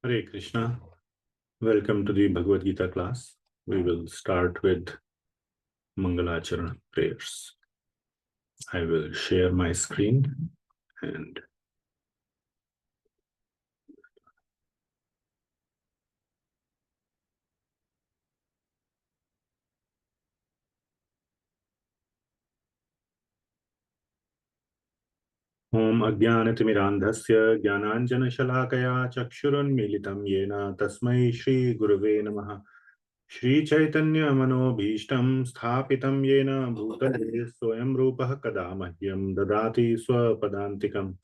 Hare Krishna. Welcome to the Bhagavad Gita class. We will start with Mangalacharan prayers. I will share my screen and Om Ajnanatimirandhasya Jnananjana Chakshurunmilitam Yena Tasmai Shri Gurave Namaha Shri Chaitanya Manobhishtam Sthapitam Yena Bhutale Swayam Rupah Kadamahyam Dadati Swapadantikam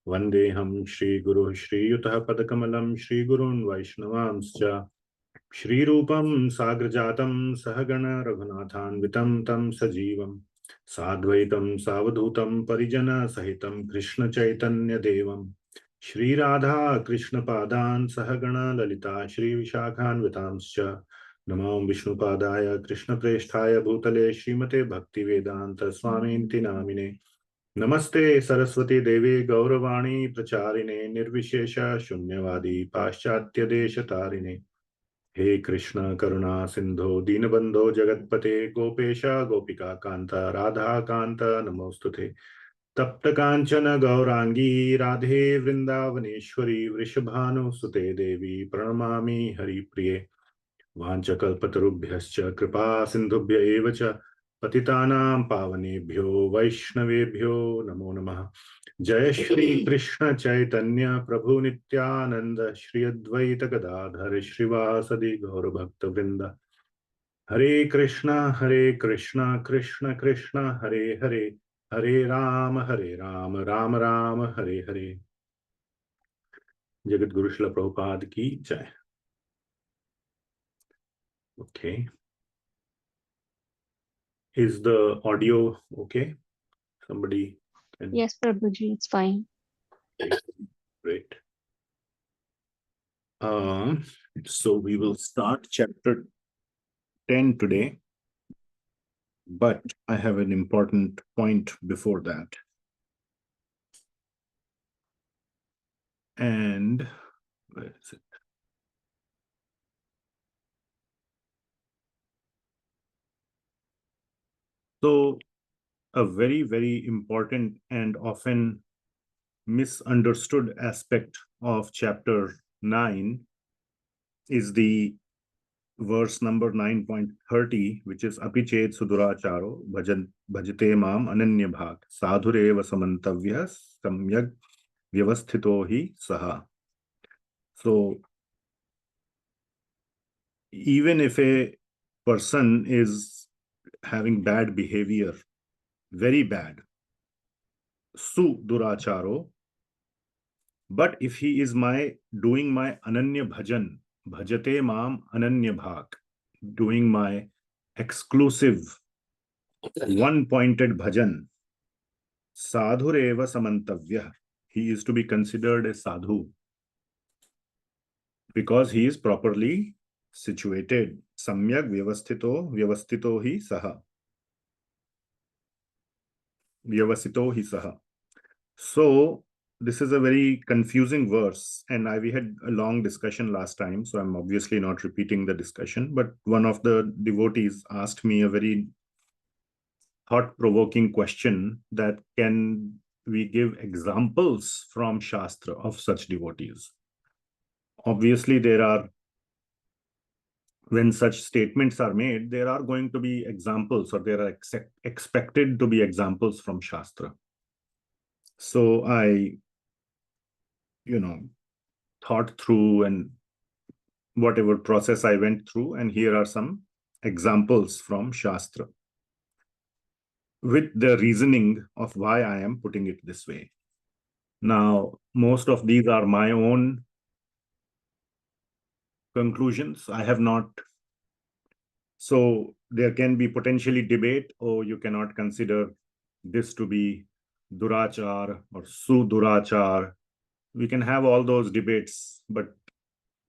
Vandeham Shri Guru Shri Yutah Padakamalam Shri Gurun Vaishnavamscha Shri Rupam Sagrajatam Sahagana Raghunathanvitam Tam Sajivam Sadvaitam Savadhutam Parijana Sahitam Krishna Chaitanya Devam Shri Radha Krishna Padan Sahagana Lalita Shri Vishakhanvitamscha Namam Vishnu Padaya Krishna Presthaya Bhutale Srimate Bhakti Vedanta Swaminti Namine Namaste Saraswati Devi Gauravani Pracharine Nirvishesha Shunyavadi Paschatya Deshatarine He Krishna Karuna Sindho Dinabandho Jagatpate Gopesha Gopika Kanta Radha Kanta Namostute Tapta Kanchana Gaurangi Radhe Vrindavaneshwari Vrishabhanu Sute Devi Pranamami Hari Priye Vanchakalpatarubhyascha Kripa Sindhubhya Evacha Patitanam Pavanebhyo Vaishnavebhyo Namo Namaha Jai Shri Krishna Chaitanya Prabhu Nityananda Shri Advaita Gadadhar Shrivasadi Gaura Bhakta Vrinda Hare Krishna Krishna Krishna Hare Hare Hare Rama Rama Rama Hare Hare Jagat Guru Srila Prabhupada Ki Jai. Okay. Is the audio okay? Somebody can... Yes, Prabhuji, it's fine. Great. So we will start chapter 10 today, but I have an important point before that. And where is it? So a very, very important and often misunderstood aspect of chapter 9 is the verse number 9.30, which is Apichet Suduracharo Bhajate Mam Ananya Bhak Sadhureva Samantavya Samyak Vyavasthito Hi Saha. So even if a person is having bad behavior, very bad, Suduracharo, but if he is doing my Ananya Bhajan, Bhajate Mam Ananya Bhak, doing my exclusive one-pointed bhajan, Sadhureva Samantavya, he is to be considered a sadhu because he is properly situated. Samyak Vyavasthito Hi Saha. Vyavasito Hi Saha. So this is a very confusing verse, and we had a long discussion last time, so I'm obviously not repeating the discussion, but one of the devotees asked me a very thought-provoking question that can we give examples from Shastra of such devotees? Obviously, when such statements are made, there are going to be examples, or there are expected to be examples from Shastra. So I, thought through and whatever process I went through, and here are some examples from Shastra with the reasoning of why I am putting it this way. Now, most of these are my own conclusions. I have not. So there can be potentially debate, or you cannot consider this to be durachar or sudurachar. We can have all those debates, but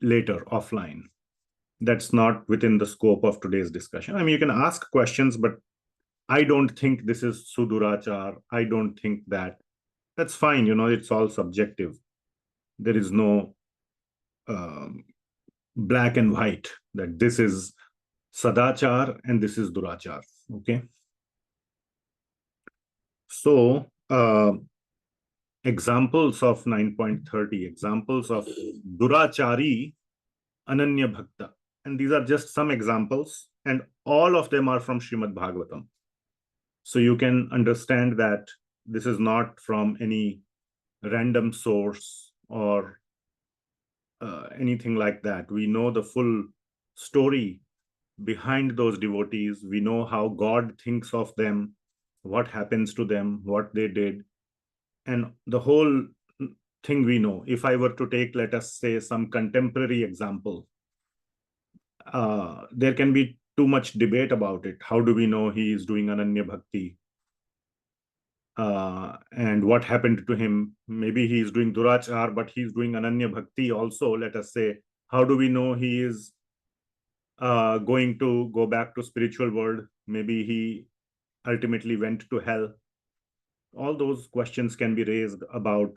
later, offline. That's not within the scope of today's discussion. I mean, you can ask questions, but I don't think this is sudurachar. I don't think that. That's fine. It's all subjective. There is no black and white, that this is sadachar and this is durachar. Okay. So examples of 9.30, examples of durachari ananya bhakta. And these are just some examples, and all of them are from Srimad Bhagavatam. So you can understand that this is not from any random source or anything like that. We know the full story behind those devotees. We know how God thinks of them, what happens to them, what they did, and the whole thing we know. If I were to take, let us say, some contemporary example, there can be too much debate about it. How do we know he is doing ananya bhakti? And what happened to him? Maybe he is doing durachar, but he is doing ananya bhakti also. Let us say, how do we know he is going to go back to spiritual world? Maybe he ultimately went to hell. All those questions can be raised about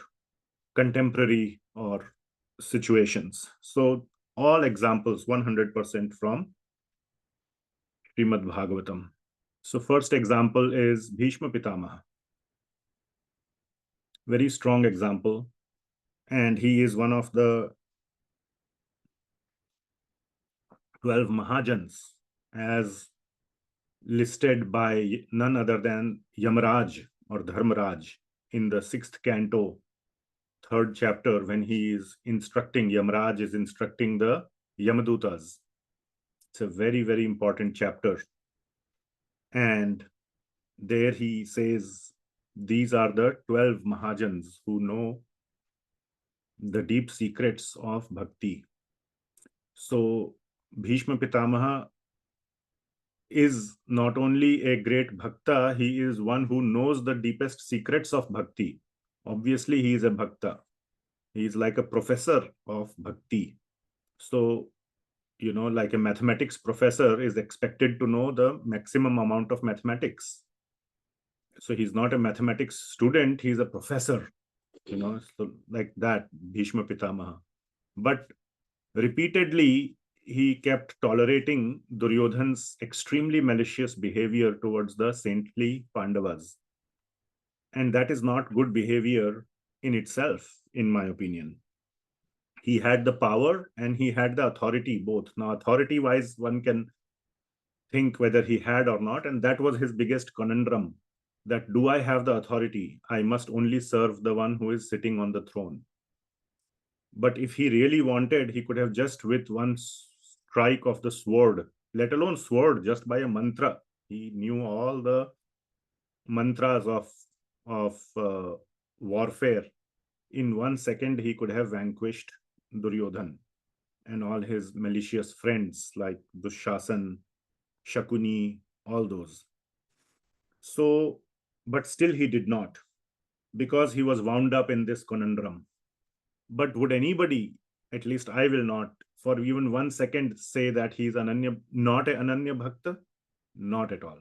contemporary or situations. So all examples 100% from Srimad Bhagavatam. So first example is Bhishma Pitamaha. Very strong example. And he is one of the 12 Mahajans, as listed by none other than Yamaraj or Dharmaraj in the 6th canto, 3rd chapter, when he is instructing, Yamaraj is instructing the Yamadutas. It's a very, very important chapter. And there he says, these are the 12 Mahajans who know the deep secrets of bhakti. So Bhishma Pitamaha is not only a great bhakta, he is one who knows the deepest secrets of bhakti. Obviously, he is a bhakta. He is like a professor of bhakti. So, you know, like a mathematics professor is expected to know the maximum amount of mathematics. So he's not a mathematics student, he's a professor, you know, so like that, Bhishma Pitamaha. But repeatedly, he kept tolerating Duryodhan's extremely malicious behavior towards the saintly Pandavas. And that is not good behavior in itself, in my opinion. He had the power and he had the authority, both. Now, authority-wise, one can think whether he had or not, and that was his biggest conundrum, that do I have the authority? I must only serve the one who is sitting on the throne. But if he really wanted, he could have just with one strike of the sword, let alone sword, just by a mantra. He knew all the mantras of warfare. In 1 second, he could have vanquished Duryodhan and all his malicious friends like Dushasan, Shakuni, all those. So, but still he did not, because he was wound up in this conundrum. But would anybody, at least I will not, for even 1 second say that he is ananya, not an ananya bhakta? Not at all.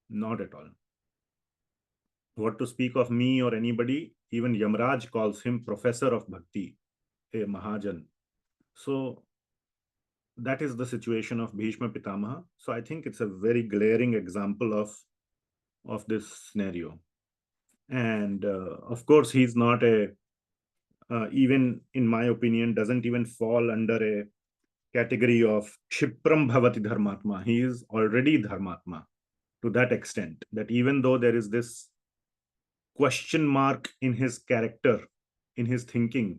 Not at all. What to speak of me or anybody? Even Yamaraj calls him professor of bhakti, a Mahajan. So that is the situation of Bhishma Pitamaha. So I think it's a very glaring example of this scenario. And of course, he's not a, even in my opinion, doesn't even fall under a category of Kshipram Bhavati Dharmatma. He is already Dharmatma to that extent, that even though there is this question mark in his character, in his thinking,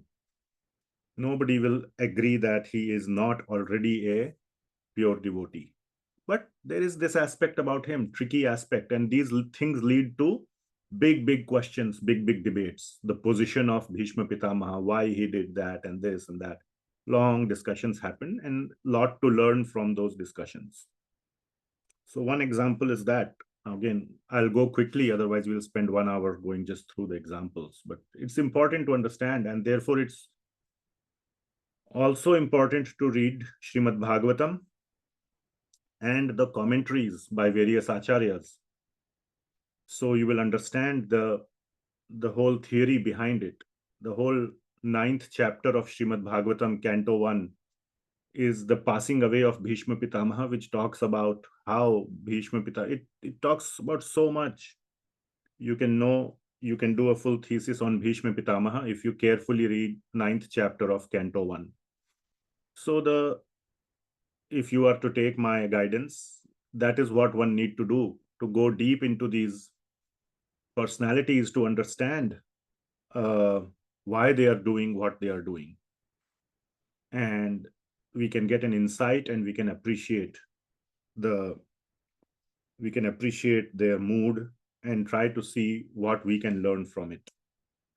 nobody will agree that he is not already a pure devotee. But there is this aspect about him, tricky aspect, and these things lead to big questions, big debates. The position of Bhishma Pitamaha, why he did that and this and that. Long discussions happen and a lot to learn from those discussions. So one example is that. Again, I'll go quickly, otherwise we'll spend 1 hour going just through the examples. But it's important to understand, and therefore it's also important to read Srimad Bhagavatam and the commentaries by various acharyas. So you will understand the whole theory behind it, the whole 9th chapter of Srimad Bhagavatam, Canto 1, is the passing away of Bhishma Pitamaha, which talks about how Bhishma Pitamaha, it talks about so much. You can do a full thesis on Bhishma Pitamaha if you carefully read 9th chapter of Canto 1. So if you are to take my guidance, that is what one need to do, to go deep into these personalities to understand why they are doing what they are doing. And we can get an insight, and we can appreciate their mood and try to see what we can learn from it.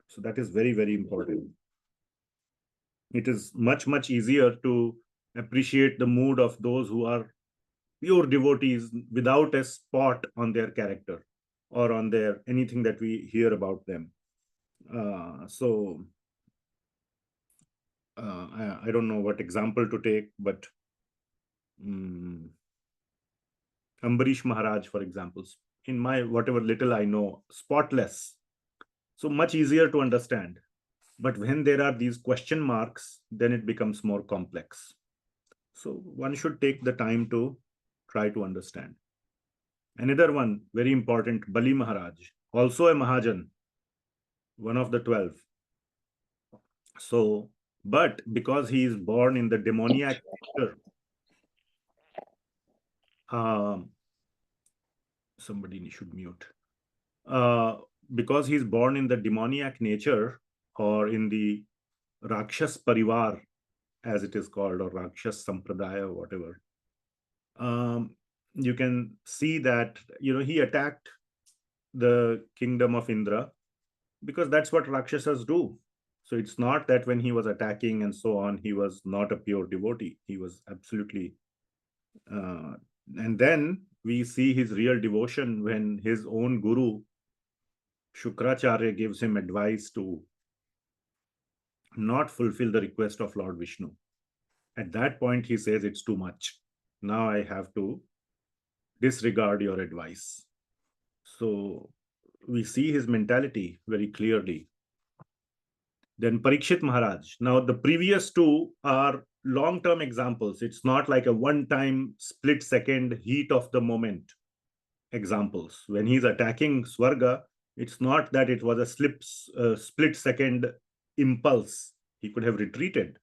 So that is very, very important. It is much, much easier to appreciate the mood of those who are pure devotees without a spot on their character or on their anything that we hear about them. I don't know what example to take, but Ambarish Maharaj, for example, in my whatever little I know, spotless. So much easier to understand. But when there are these question marks, then it becomes more complex. So one should take the time to try to understand. Another one, very important, Bali Maharaj, also a Mahajan, one of the 12. So, but because he is born in the demoniac nature, somebody should mute. Because he's born in the demoniac nature, or in the Rakshas Parivar, as it is called, or Rakshas Sampradaya, or whatever, you can see that, he attacked the kingdom of Indra because that's what Rakshasas do. So it's not that when he was attacking and so on, he was not a pure devotee. He was absolutely. And then we see his real devotion when his own guru, Shukracharya, gives him advice to not fulfill the request of Lord Vishnu. At that point, he says, it's too much. Now I have to disregard your advice. So we see his mentality very clearly. Then Parikshit Maharaj. Now, the previous two are long-term examples. It's not like a one-time split-second heat of the moment examples. When he's attacking Swarga, it's not that it was a split-second impulse. He could have retreated.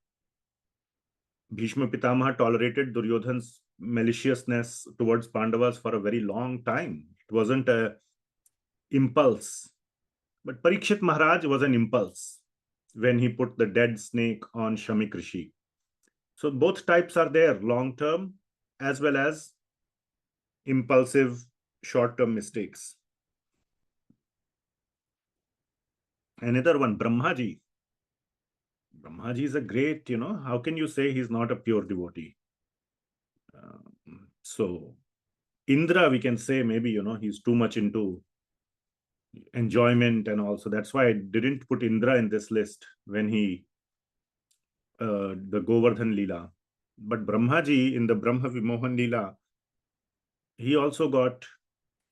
Bhishma Pitamaha tolerated Duryodhan's maliciousness towards Pandavas for a very long time. It wasn't an impulse. But Parikshit Maharaj was an impulse when he put the dead snake on Shamik Rishi. So both types are there, long-term as well as impulsive short-term mistakes. Another one, Brahmaji. Brahmaji is a great, how can you say he's not a pure devotee? So Indra, we can say maybe, he's too much into enjoyment and also that's why I didn't put Indra in this list when he the Govardhan Leela. But Brahmaji in the Brahma Vimohan Leela, he also got,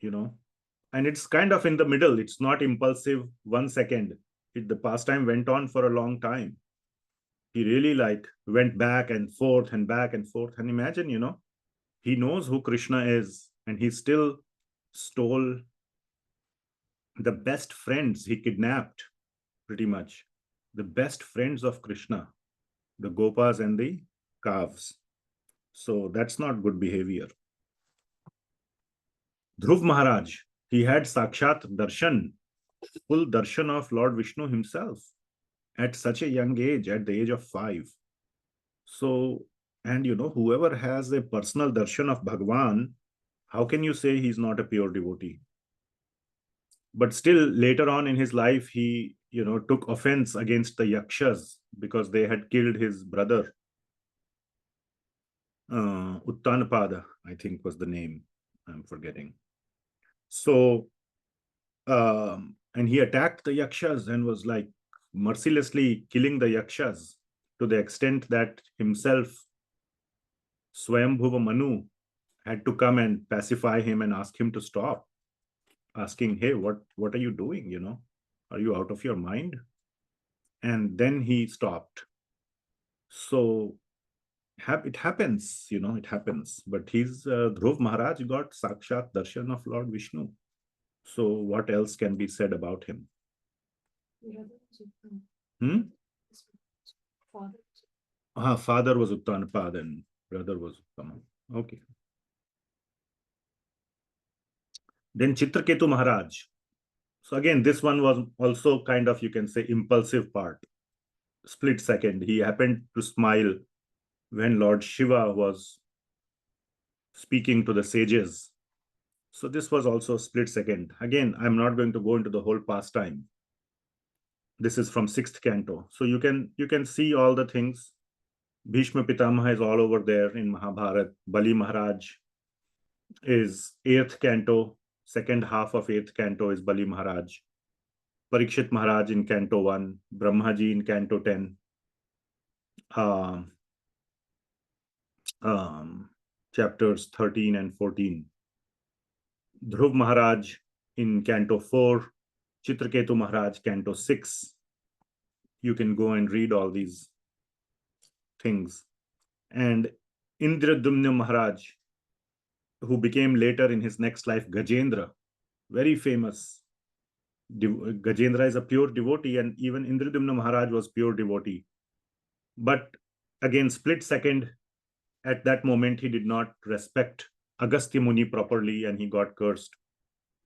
and it's kind of in the middle. It's not impulsive 1 second. The pastime went on for a long time. He really went back and forth and back and forth. And imagine, he knows who Krishna is and he still stole the best friends. He kidnapped pretty much the best friends of Krishna, the Gopas and the calves. So that's not good behavior. Dhruv Maharaj, he had Sakshat Darshan, full darshan of Lord Vishnu himself at such a young age, at the age of 5. So, and whoever has a personal darshan of Bhagwan, how can you say he's not a pure devotee? But still, later on in his life, he, took offense against the Yakshas because they had killed his brother. Uttanapada, I think was the name. I'm forgetting. So, and he attacked the Yakshas and was mercilessly killing the Yakshas to the extent that himself, Swayambhuva Manu, had to come and pacify him and ask him to stop, asking, hey, what are you doing? Are you out of your mind? and then he stopped. So it happens, it happens. But Dhruv Maharaj got Sakshat Darshan of Lord Vishnu. So what else can be said about him? Father was Uttanapada and brother was Uttama. Okay. Then Chitraketu Maharaj. So again, this one was also kind of, you can say, impulsive part. Split second. He happened to smile when Lord Shiva was speaking to the sages. So this was also split second. Again, I'm not going to go into the whole pastime. This is from 6th canto. So you can see all the things. Bhishma Pitamaha is all over there in Mahabharata. Bali Maharaj is 8th canto. Second half of 8th canto is Bali Maharaj. Parikshit Maharaj in canto 1. Brahmaji in canto 10. Chapters 13 and 14. Dhruva Maharaj in canto 4. Chitraketu Maharaj canto 6. You can go and read all these things. And Indradyumna Maharaj, who became later in his next life Gajendra, very famous. Gajendra is a pure devotee, and even Indradyumna Maharaj was pure devotee. But again, split second, at that moment, he did not respect Agastya Muni properly and he got cursed.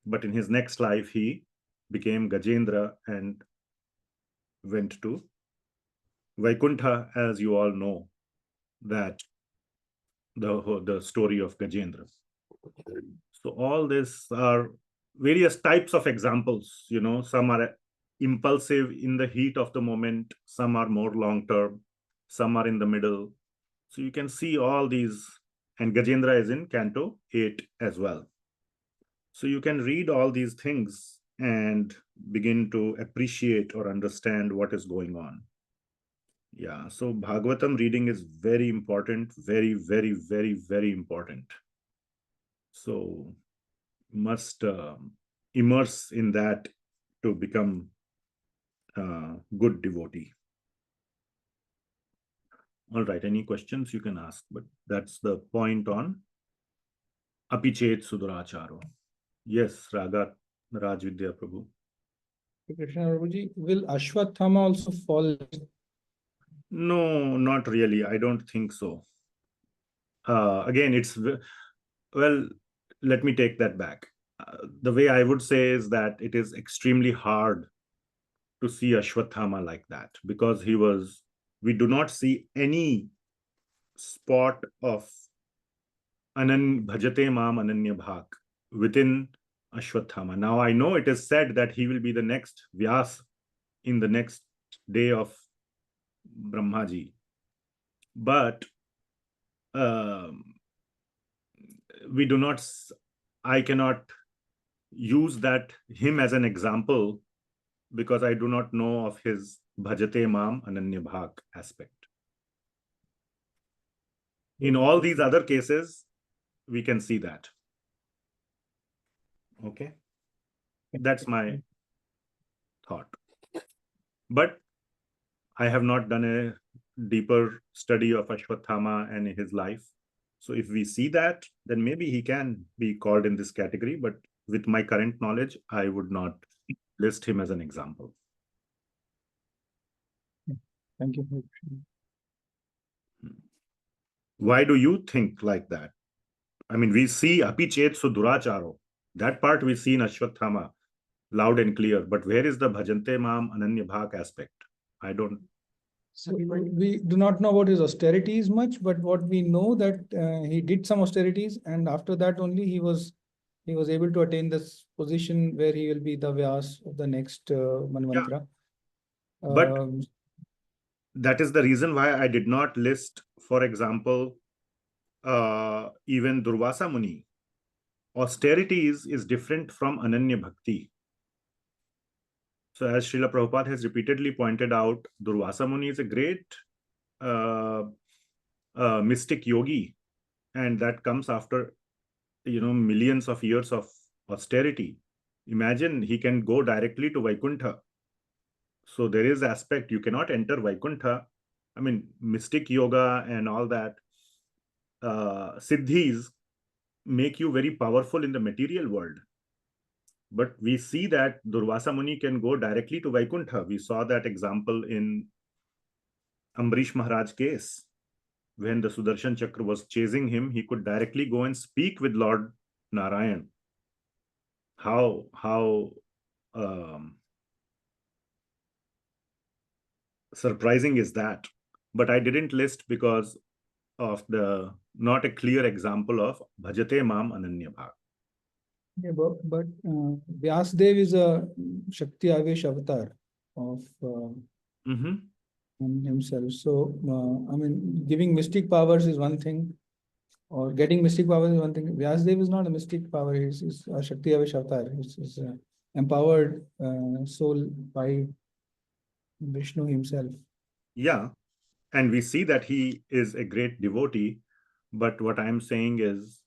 But in his next life, he became Gajendra and went to Vaikuntha, as you all know, that the story of Gajendra. So all this are various types of examples. Some are impulsive in the heat of the moment, some are more long-term, some are in the middle. So you can see all these, and Gajendra is in canto 8 as well. So you can read all these things and begin to appreciate or understand what is going on. Yeah, so Bhagavatam reading is very important, very, very, very, very important. So must immerse in that to become a good devotee. All right, any questions you can ask, but that's the point on apichet suduracharo. Yes, Raj Vidya Prabhu. Krishna Prabhuji, will Ashvatthama also fall? No, not really. I don't think so. Again, well, let me take that back. The way I would say is that it is extremely hard to see Ashvatthama like that, because we do not see any spot of bhajate mam ananya bhak within Ashvatthama. Now I know it is said that he will be the next Vyas in the next day of Brahmaji, but I cannot use him as an example, because I do not know of his bhajate mam ananya bhak aspect. In all these other cases, we can see that. Okay, that's my thought. But I have not done a deeper study of Ashvatthama and his life. So if we see that, then maybe he can be called in this category. But with my current knowledge, I would not list him as an example. Thank you. Why do you think like that? I mean, we see apichet suduracharo. That part we see in Ashvatthama loud and clear. But where is the bhajante mam ananya bhak aspect? I don't. So we do not know about his austerities much, but what we know that he did some austerities, and after that only he was able to attain this position where he will be the Vyas of the next Manvantara. Yeah. But that is the reason why I did not list, for example, even Durvasa Muni. Austerities is different from Ananya Bhakti. So as Srila Prabhupada has repeatedly pointed out, Durvasa Muni is a great mystic yogi, and that comes after millions of years of austerity. Imagine he can go directly to Vaikuntha. So there is aspect, you cannot enter Vaikuntha. I mean, mystic yoga and all that, siddhis make you very powerful in the material world. But we see that Durvasa Muni can go directly to Vaikuntha. We saw that example in Ambrish Maharaj case. When the Sudarshan Chakra was chasing him, he could directly go and speak with Lord Narayan. How surprising is that? But I didn't list because of the not a clear example of Bhajate Mam Ananya Bhak. Yeah, but Vyasdev is a Shakti Avesh avatar of himself. So, I mean, giving mystic powers is one thing, or getting mystic powers is one thing. Vyasdev is not a mystic power, he's a Shakti Avesh avatar. He's an empowered soul by Vishnu himself. Yeah, and we see that he is a great devotee, but what I'm saying is,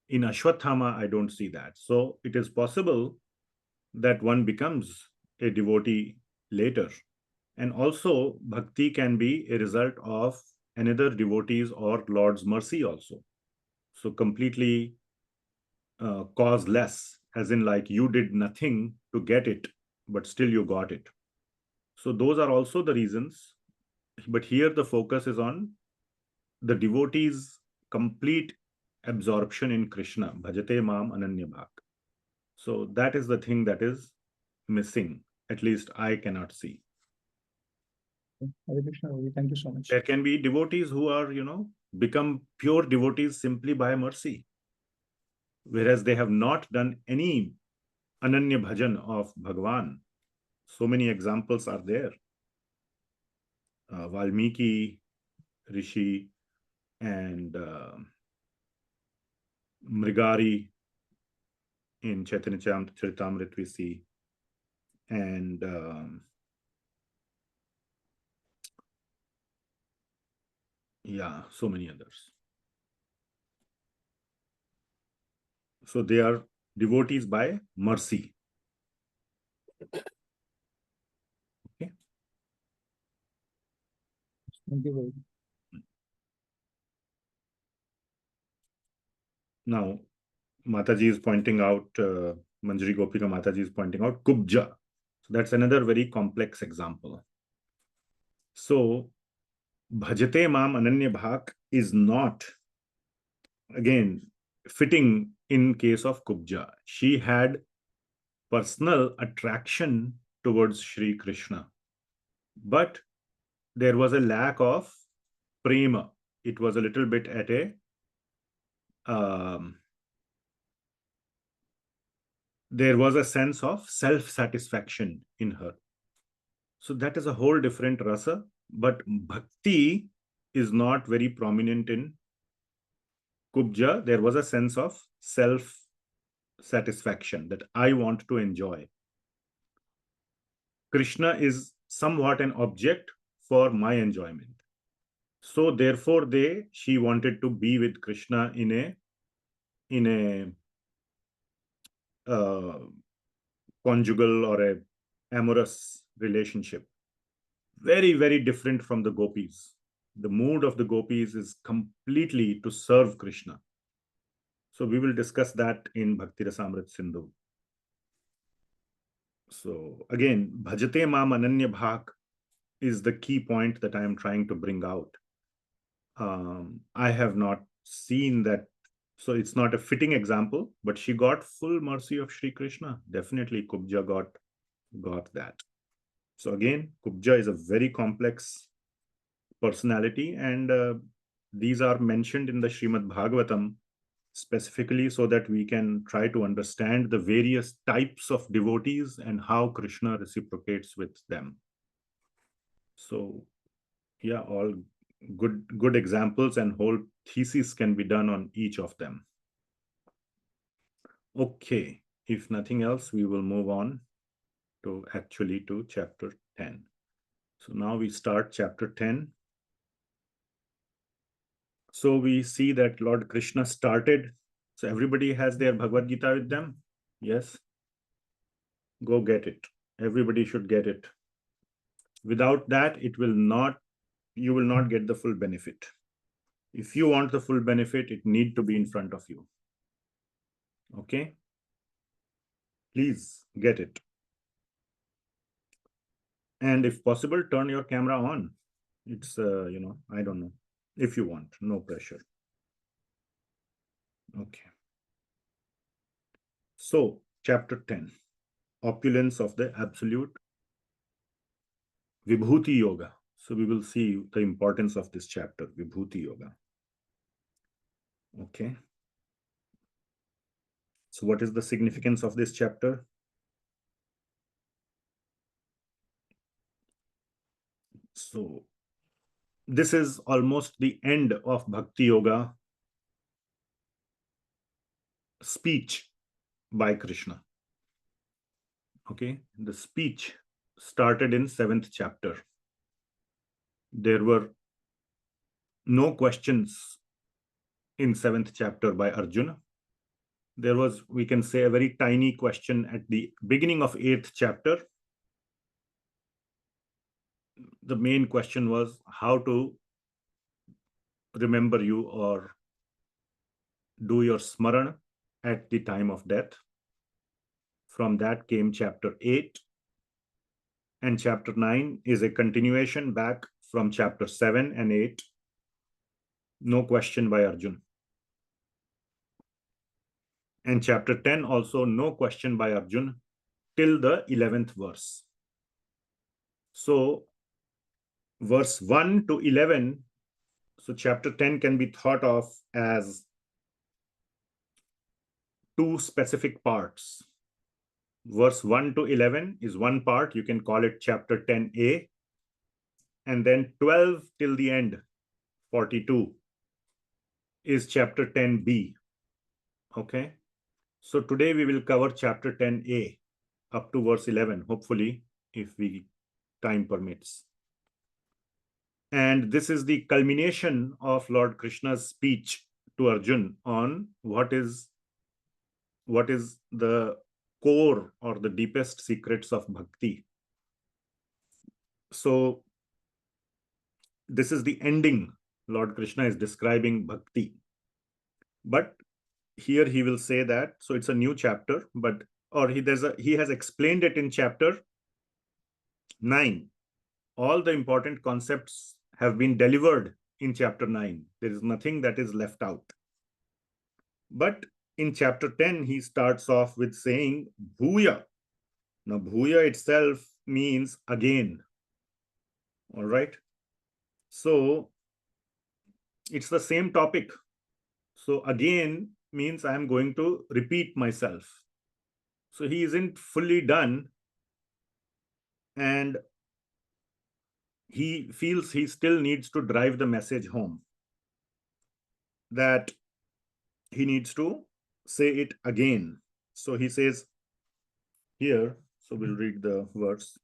in Ashvatthama, I don't see that. So it is possible that one becomes a devotee later. And also, bhakti can be a result of another devotee's or Lord's mercy also. So completely causeless, as in like you did nothing to get it, but still you got it. So those are also the reasons. But here the focus is on the devotee's complete absorption in Krishna, bhajate mam ananya bhak. So that is the thing that is missing. At least I cannot see. Hare Krishna, thank you so much. There can be devotees who are, become pure devotees simply by mercy, whereas they have not done any ananya bhajan of Bhagavan. So many examples are there. Valmiki Rishi and Mrigari in Chaitanya Charitamrita we see, and yeah, so many others. So they are devotees by mercy. Okay. Thank you very much. Now, Mataji is pointing out, Manjari Gopika Mataji is pointing out Kubja. So that's another very complex example. So, Bhajate Mam Ananya Bhak is not, again, fitting in case of Kubja. She had personal attraction towards Sri Krishna, but there was a lack of prema. It was a little bit at a there was a sense of self-satisfaction in her. So that is a whole different rasa, but bhakti is not very prominent in Kubja. There was a sense of self-satisfaction that I want to enjoy. Krishna is somewhat an object for my enjoyment. So therefore she wanted to be with Krishna in a conjugal or a amorous relationship. Very, very different from the gopis. The mood of the gopis is completely to serve Krishna. So we will discuss that in Bhakti Rasamrit Sindhu. So again, Bhajate Mam Ananya Bhak is the key point that I am trying to bring out. I have not seen that. So it's not a fitting example, but she got full mercy of Sri Krishna. Definitely Kubja got that. So again, Kubja is a very complex personality, and these are mentioned in the Srimad Bhagavatam specifically so that we can try to understand the various types of devotees and how Krishna reciprocates with them. So yeah, all good examples, and whole thesis can be done on each of them. Okay, if nothing else, we will move on to chapter 10. So now we start chapter 10. So we see that Lord Krishna started. So everybody has their Bhagavad Gita with them? Yes? Go get it. Everybody should get it. Without that, you will not get the full benefit. If you want the full benefit, it need to be in front of you. Okay? Please get it. And if possible, turn your camera on. It's, I don't know. If you want, no pressure. Okay. So, chapter 10, opulence of the absolute Vibhuti Yoga. So we will see the importance of this chapter, Vibhuti Yoga. Okay. So what is the significance of this chapter? So this is almost the end of Bhakti Yoga speech by Krishna. Okay. The speech started in 7th chapter. There were no questions in 7th chapter by Arjuna. There was, we can say, a very tiny question at the beginning of 8th chapter. The main question was how to remember you or do your smaran at the time of death. From that came chapter 8. And chapter 9 is a continuation back from chapter 7 and 8. No question by Arjuna. And chapter 10 also no question by Arjuna till the 11th verse. So verse 1 to 11, so chapter 10 can be thought of as two specific parts. Verse 1 to 11 is one part. You can call it chapter 10a. And then 12 till the end, 42, is chapter 10b. Okay. So today we will cover chapter 10a up to verse 11, hopefully, if time permits. And this is the culmination of Lord Krishna's speech to Arjun on what is the core or the deepest secrets of bhakti. So this is the ending. Lord Krishna is describing bhakti. But here he will say that, so it's a new chapter, but he has explained it in chapter 9. All the important concepts have been delivered in chapter 9. There is nothing that is left out. But in chapter 10, he starts off with saying bhuya. Now, bhuya itself means again. All right. So it's the same topic. So again means I am going to repeat myself. So he isn't fully done. And he feels he still needs to drive the message home, that he needs to say it again. So he says here, so we'll read the verse.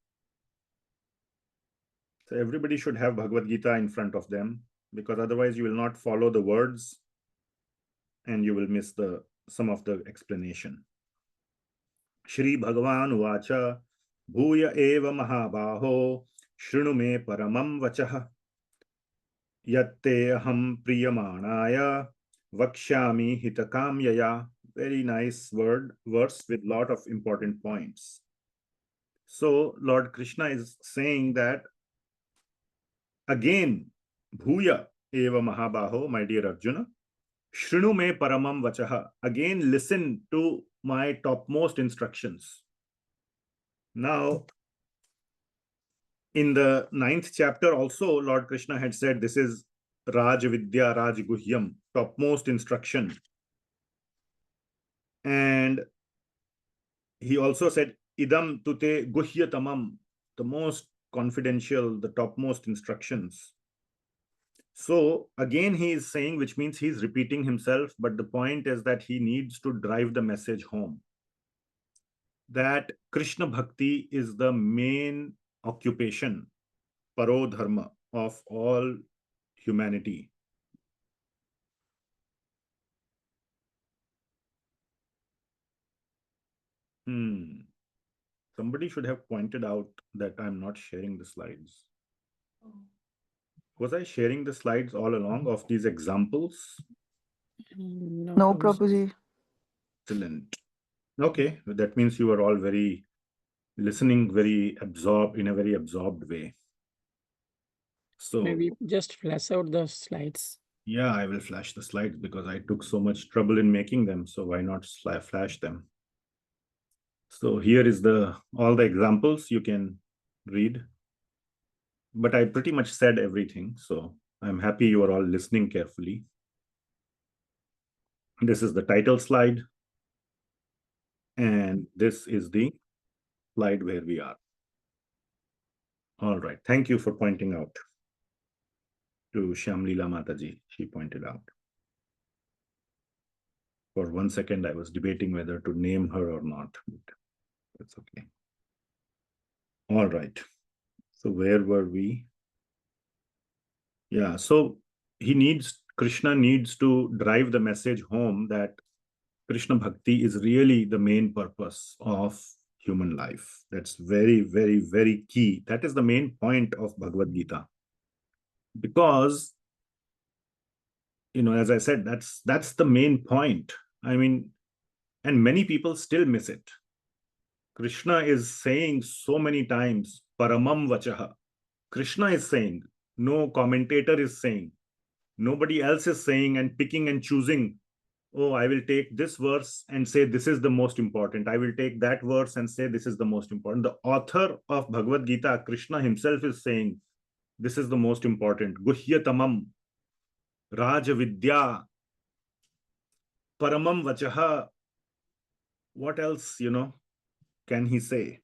So everybody should have Bhagavad Gita in front of them, because otherwise you will not follow the words and you will miss some of the explanation. Shri Bhagavan Uvacha Bhuya eva mahabaho Shrinu me paramam vachah Yatte aham priyamanaya Vakshami hitakam yaya. Very nice verse with lot of important points. So Lord Krishna is saying that again, bhuya eva mahabaho, my dear Arjuna, shrinu me paramam vachaha. Again, listen to my topmost instructions. Now, in the 9th chapter also, Lord Krishna had said this is Raj Vidya Raj Guhyam, topmost instruction. And he also said idam tute guhyatamam, the most confidential, the topmost instructions. So again he is saying, which means he's repeating himself, but the point is that he needs to drive the message home that Krishna Bhakti is the main occupation, paro dharma, of all humanity. Somebody should have pointed out that I'm not sharing the slides. Was I sharing the slides all along of these examples? No, Prabhuji. Excellent. Okay, that means you are all very listening, very absorbed, in a very absorbed way. So Maybe just flash out the slides. yeah, I will flash the slides because I took so much trouble in making them. So why not flash them? So here is all the examples you can read. But I pretty much said everything. So I'm happy you are all listening carefully. This is the title slide. And this is the slide where we are. All right. Thank you for pointing out to Shyamlila Mataji. She pointed out. For 1 second, I was debating whether to name her or not. But that's okay. All right. So where were we? Yeah. So Krishna needs to drive the message home that Krishna Bhakti is really the main purpose of human life. That's very, very, very key. That is the main point of Bhagavad Gita. Because, as I said, that's the main point. I mean, and many people still miss it. Krishna is saying so many times, Paramam Vachaha. Krishna is saying, no commentator is saying, nobody else is saying and picking and choosing. Oh, I will take this verse and say this is the most important. I will take that verse and say this is the most important. The author of Bhagavad Gita, Krishna himself, is saying this is the most important. Guhyatamam, Rajavidya, Paramam Vachaha. What else, can he say?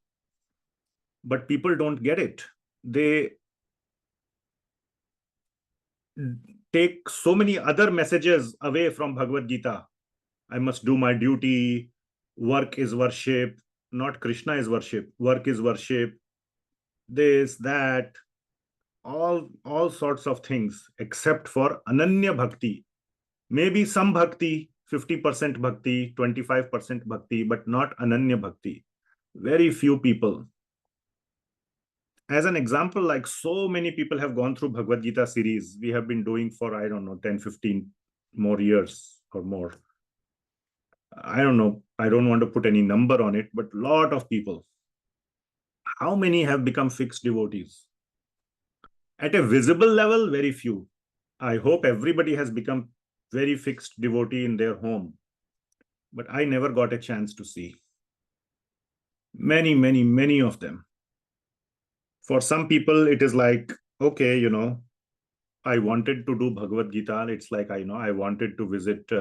But people don't get it. They take so many other messages away from Bhagavad Gita. I must do my duty. Work is worship. Not Krishna is worship. Work is worship. This, that, all sorts of things, except for ananya bhakti. Maybe some bhakti, 50% bhakti, 25% bhakti, but not ananya bhakti. Very few people. As an example, like so many people have gone through Bhagavad Gita series. We have been doing for, 10, 15 more years or more. I don't know. I don't want to put any number on it, but a lot of people. How many have become fixed devotees? At a visible level, very few. I hope everybody has become very fixed devotee in their home. But I never got a chance to see. Many, many, many of them. For some people, it is like, okay, I wanted to do Bhagavad Gita. It's like, I wanted to visit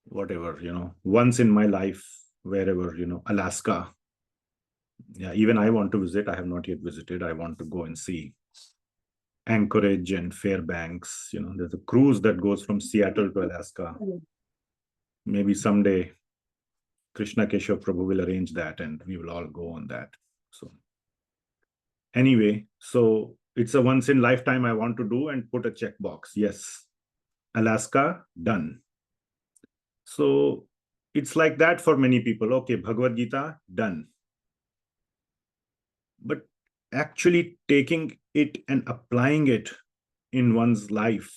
whatever, once in my life, wherever, Alaska. Yeah, even I want to visit. I have not yet visited. I want to go and see Anchorage and Fairbanks. There's a cruise that goes from Seattle to Alaska. Maybe someday Krishna Keshav Prabhu will arrange that and we will all go on that. So anyway, so it's a once in lifetime I want to do and put a checkbox. Yes, Alaska, done. So it's like that for many people. Okay, Bhagavad Gita, done. But actually taking it and applying it in one's life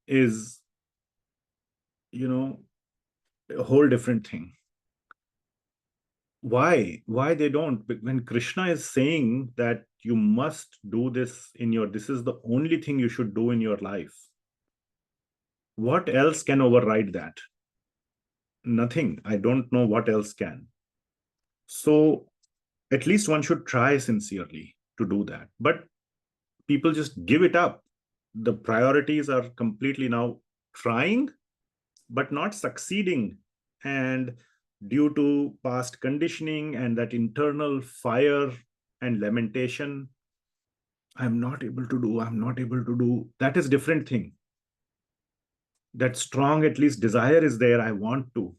is, a whole different thing. Why they don't? When Krishna is saying that you must do this this is the only thing you should do in your life, what else can override that? Nothing. I don't know what else can. So at least one should try sincerely to do that. But people just give it up. The priorities are completely now trying, but not succeeding. And due to past conditioning and that internal fire and lamentation, I'm not able to do. That is different thing. That strong, at least desire is there. I want to.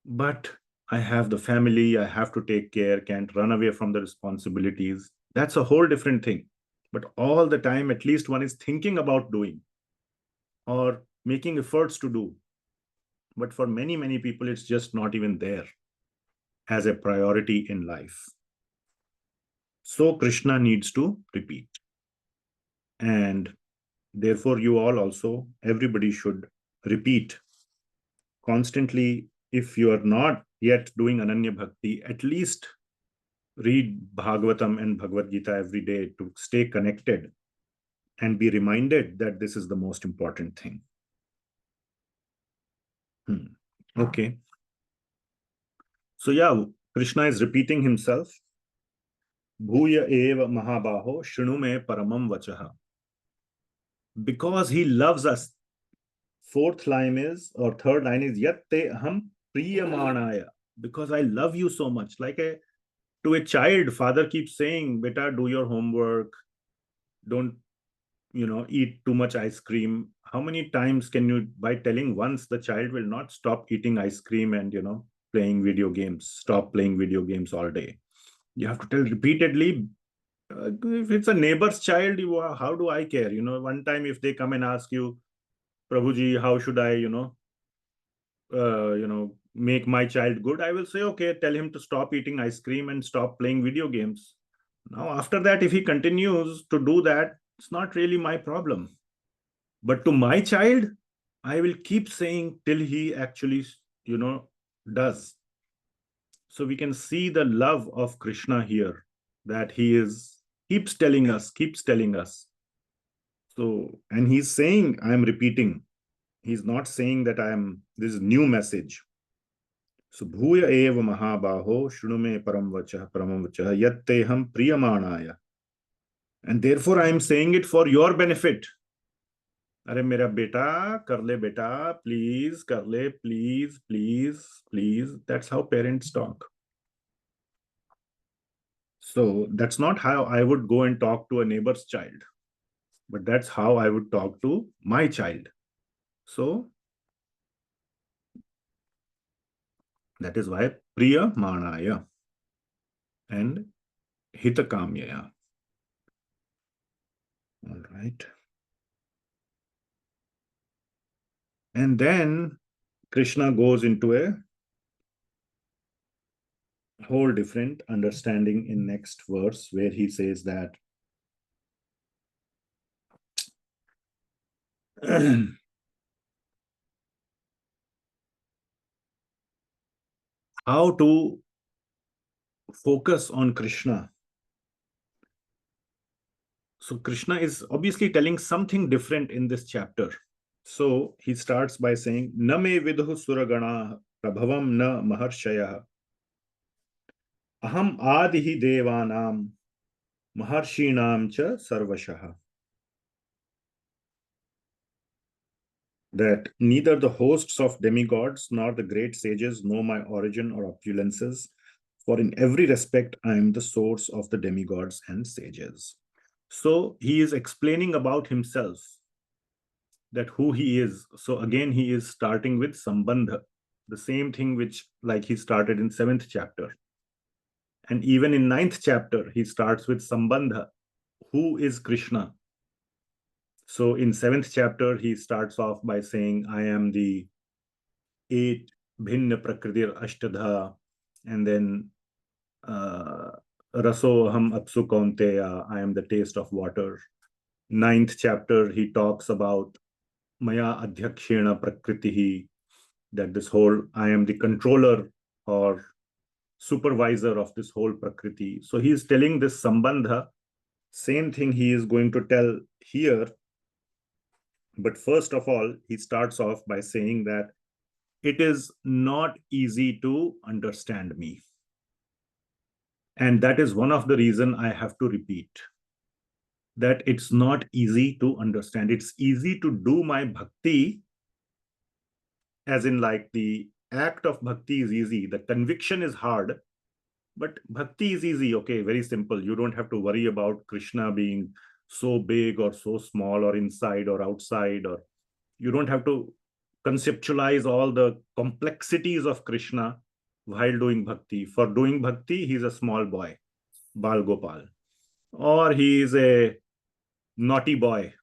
But I have the family, I have to take care, can't run away from the responsibilities. That's a whole different thing. But all the time, at least one is thinking about doing or making efforts to do. But for many, many people, it's just not even there. as a priority in life. So Krishna needs to repeat. And therefore, you all also, everybody should repeat constantly. If you are not yet doing Ananya Bhakti, at least read Bhagavatam and Bhagavad Gita every day to stay connected and be reminded that this is the most important thing. Okay. So yeah, Krishna is repeating himself. Bhuya eva mahabaho shrinu me paramam vachaha. Because he loves us. Fourth line is, or third line is, yatte aham priyamanaya. Because I love you so much. Like to a child, father keeps saying, beta, do your homework. Don't, eat too much ice cream. How many times can you, by telling once, the child will not stop eating ice cream and, playing video games, stop playing video games all day. You have to tell repeatedly. If it's a neighbor's child, how do I care? One time if they come and ask you, Prabhuji, how should I, make my child good? I will say, okay, tell him to stop eating ice cream and stop playing video games. Now, after that, if he continues to do that, it's not really my problem. But to my child, I will keep saying till he actually, does. So we can see the love of Krishna here, that he keeps telling us. So, and he's saying, I'm repeating. He's not saying that this is new message. So, bhuya eva mahabaho shrinu me paramam vachaha yatteham priyamanaya. And therefore, I am saying it for your benefit. Are mera beta, kar le beta, please, kar le, please, please, please. That's how parents talk. So that's not how I would go and talk to a neighbor's child, but that's how I would talk to my child. So that is why priya manaya and hitakamyaya. All right. And then Krishna goes into a whole different understanding in next verse, where he says that how to focus on Krishna. So Krishna is obviously telling something different in this chapter. So he starts by saying, Na me vidhu suragana prabhavam na maharshaya aham adihi devanam maharshinam cha sarvashaha. That neither the hosts of demigods nor the great sages know my origin or opulences, for in every respect I am the source of the demigods and sages. So he is explaining about himself, that who he is. So again, he is starting with Sambandha, the same thing which like he started in 7th chapter. And even in 9th chapter, he starts with Sambandha. Who is Krishna? So in 7th chapter, he starts off by saying, I am the 8 bhinna prakritir ashtadha, and then raso ham apsu kaunteya, I am the taste of water. 9th chapter, he talks about maya adhyakshena prakritihi, that this whole, I am the controller or supervisor of this whole prakriti. So he is telling this Sambandha, same thing he is going to tell here. But first of all, he starts off by saying that it is not easy to understand me. And that is one of the reasons I have to repeat, that it's not easy to understand. It's easy to do my bhakti, as in like the act of bhakti is easy. The conviction is hard, but bhakti is easy. Okay, very simple. You don't have to worry about Krishna being so big or so small or inside or outside, or you don't have to conceptualize all the complexities of Krishna while doing bhakti. For doing bhakti, he's a small boy, Bal Gopal, or he is a naughty boy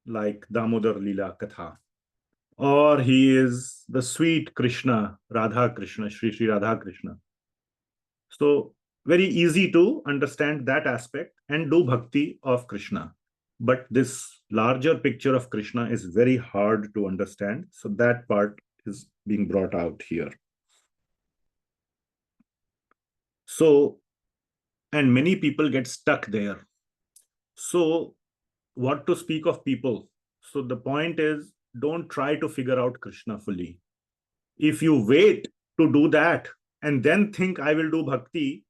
like Damodar Leela Katha, or he is the sweet Krishna, Radha Krishna, Sri Radha Krishna. So very easy to understand that aspect and do bhakti of Krishna. But this larger picture of Krishna is very hard to understand. So that part is being brought out here. So, and many people get stuck there. So what to speak of people? So the point is, don't try to figure out Krishna fully. If you wait to do that and then think I will do bhakti,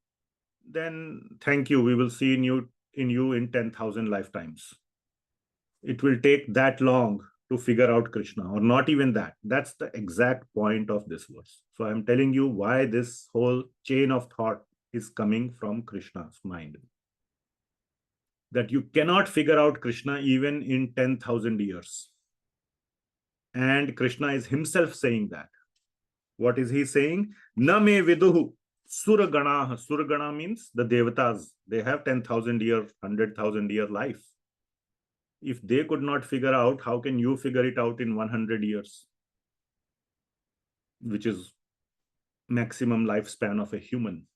then thank you. We will see in you in 10,000 lifetimes. It will take that long to figure out Krishna, or not even that. That's the exact point of this verse. So I'm telling you why this whole chain of thought is coming from Krishna's mind. That you cannot figure out Krishna even in 10,000 years. And Krishna is himself saying that. What is he saying? Na me viduhu suragana. Suragana means the devatas. They have 10,000 year, 100,000 year life. If they could not figure out, how can you figure it out in 100 years? Which is maximum lifespan of a human.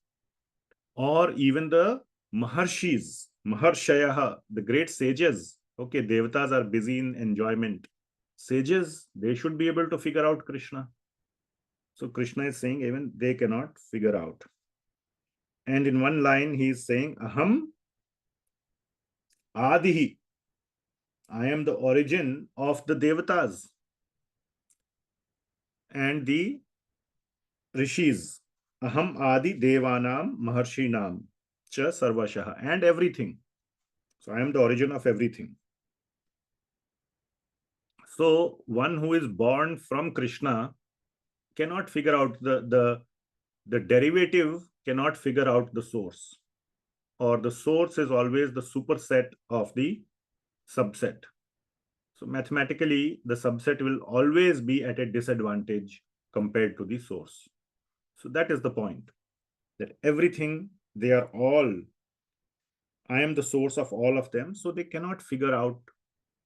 Or even the Maharshis, Maharshayaha, the great sages. Okay, devatas are busy in enjoyment. Sages, they should be able to figure out Krishna. So Krishna is saying even they cannot figure out. And in one line, he is saying, Aham Adihi. I am the origin of the devatas and the rishis. Aham Adi Devanam Maharshinam Cha Sarvashaha, and everything. So I am the origin of everything. So one who is born from Krishna cannot figure out the derivative, cannot figure out the source, or the source is always the superset of the subset. So mathematically, the subset will always be at a disadvantage compared to the source. So that is the point, that everything, they are all, I am the source of all of them, so they cannot figure out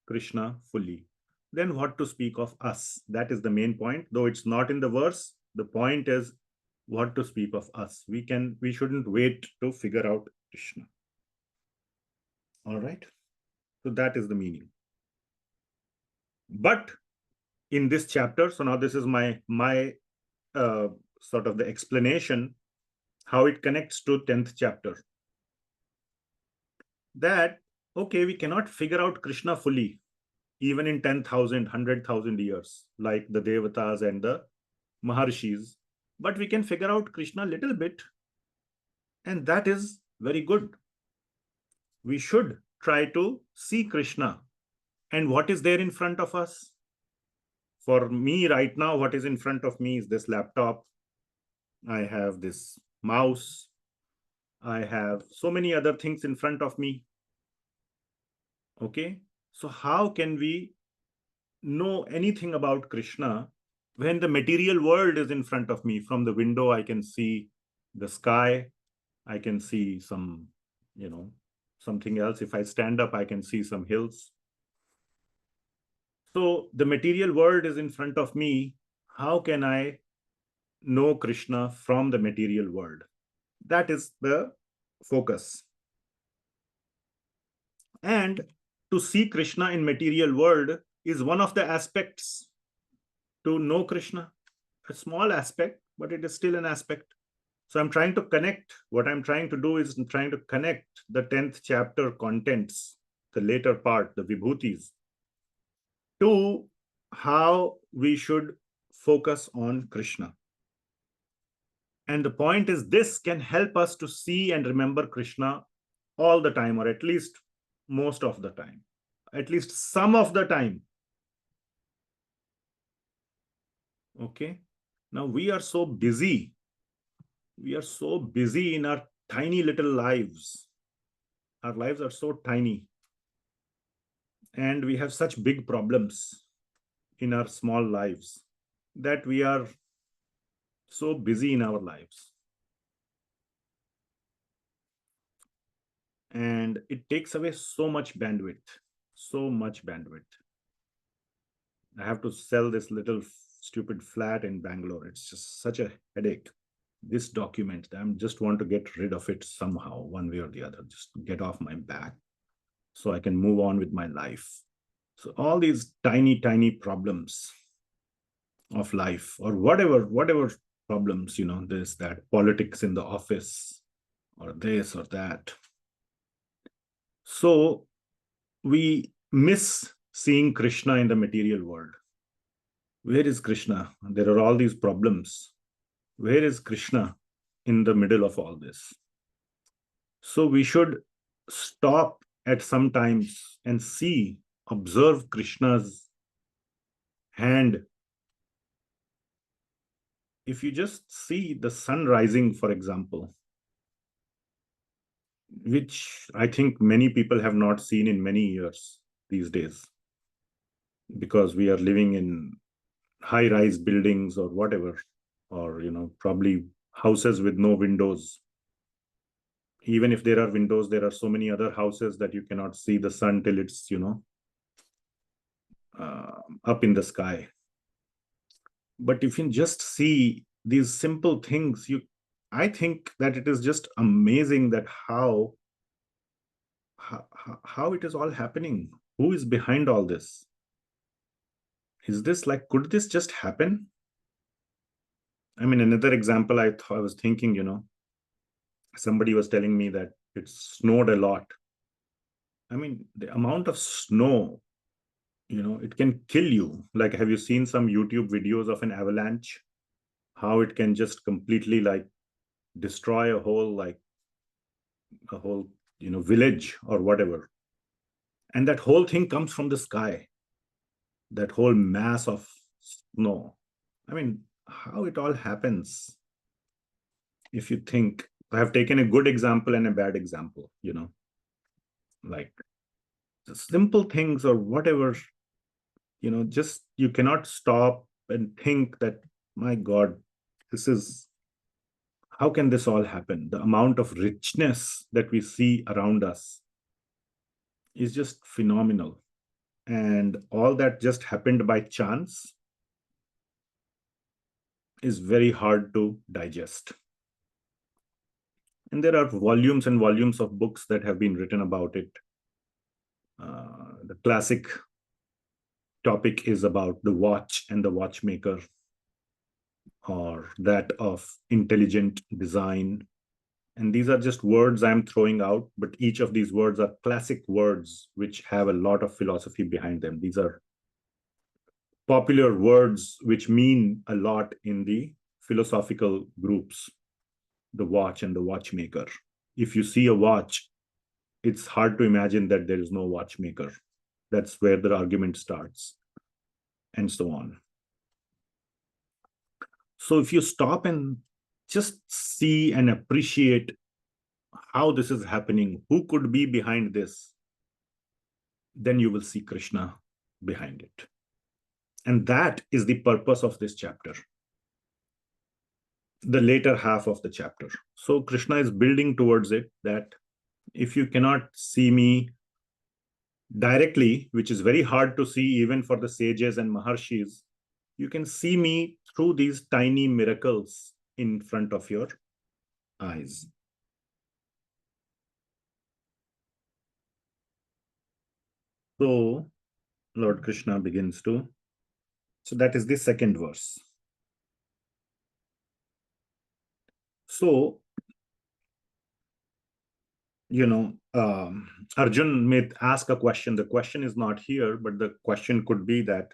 Krishna fully. Then what to speak of us? That is the main point. Though it's not in the verse, the point is what to speak of us. We shouldn't wait to figure out Krishna. All right. So that is the meaning. But in this chapter, so now this is my sort of the explanation, how it connects to 10th chapter. That, okay, we cannot figure out Krishna fully, even in 10,000, 100,000 years, like the Devatas and the Maharshis. But we can figure out Krishna a little bit. And that is very good. We should try to see Krishna. And what is there in front of us? For me right now, what is in front of me is this laptop. I have this mouse. I have so many other things in front of me. Okay. So how can we know anything about Krishna when the material world is in front of me? From the window, I can see the sky. I can see some, something else. If I stand up, I can see some hills. So the material world is in front of me. How can I know Krishna from the material world? That is the focus. And to see Krishna in material world is one of the aspects to know Krishna. A small aspect, but it is still an aspect. So I'm trying to connect. What I'm trying to do is I'm trying to connect the 10th chapter contents, the later part, the vibhutis, to how we should focus on Krishna. And the point is, this can help us to see and remember Krishna all the time, or at least most of the time, at least some of the time. Okay. Now we are so busy. We are so busy in our tiny little lives. Our lives are so tiny. And we have such big problems in our small lives that we are so busy in our lives. And it takes away so much bandwidth, so much bandwidth. I have to sell this little stupid flat in Bangalore. It's just such a headache. this document. I just want to get rid of it somehow, one way or the other, just get off my back so I can move on with my life. So all these tiny, tiny problems of life, or whatever problems, this, that, politics in the office, or this or that. So we miss seeing Krishna in the material world. Where is Krishna? There are all these problems. Where is Krishna in the middle of all this? So we should stop at some times and observe Krishna's hand. If you just see the sun rising, for example, which I think many people have not seen in many years these days, because we are living in high-rise buildings or whatever, or probably houses with no windows. Even if there are windows, there are so many other houses that you cannot see the sun till it's up in the sky. But if you just see these simple things, I think that it is just amazing that how it is all happening. Who is behind all this? Is this could this just happen? I mean, another example, I was thinking, somebody was telling me that it snowed a lot. I mean, the amount of snow, it can kill you. Have you seen some YouTube videos of an avalanche? How it can just completely destroy a whole village or whatever. And that whole thing comes from the sky. That whole mass of snow. I mean, how it all happens. If you think, I have taken a good example and a bad example, like the simple things or whatever, just you cannot stop and think that, my God, how can this all happen? The amount of richness that we see around us is just phenomenal. And all that just happened by chance is very hard to digest. And there are volumes and volumes of books that have been written about it. The classic topic is about the watch and the watchmaker, or that of intelligent design. And these are just words I'm throwing out, but each of these words are classic words which have a lot of philosophy behind them. These are popular words which mean a lot in the philosophical groups, the watch and the watchmaker. If you see a watch, it's hard to imagine that there is no watchmaker. That's where the argument starts, and so on. So if you stop and just see and appreciate how this is happening, who could be behind this, then you will see Krishna behind it. And that is the purpose of this chapter, the later half of the chapter. So Krishna is building towards it, that if you cannot see me directly, which is very hard to see even for the sages and maharshis, you can see me through these tiny miracles in front of your eyes. So Lord Krishna begins to, so that is the second verse. So, Arjun may ask a question. The question is not here, but the question could be that,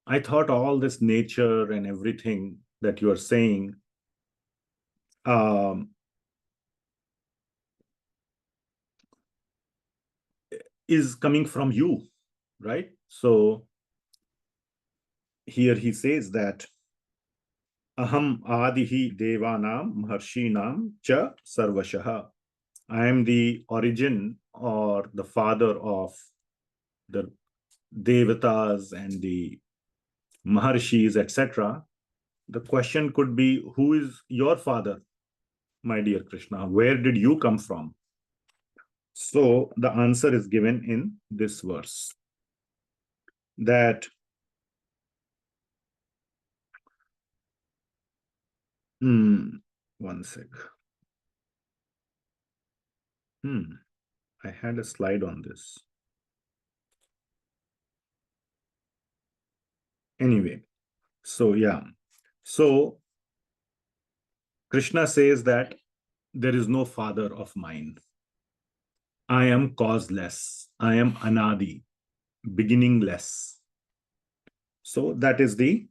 I thought all this nature and everything that you are saying is coming from you, right? So here he says that Aham Adihi Devanam Maharshinam Cha Sarvashaha. I am the origin or the father of the Devatas and the Maharshis, etc. The question could be, who is your father, my dear Krishna? Where did you come from? So the answer is given in this verse, that One sec. I had a slide on this. Anyway, so yeah. So Krishna says that there is no father of mine. I am causeless. I am anadi, beginningless. So that is the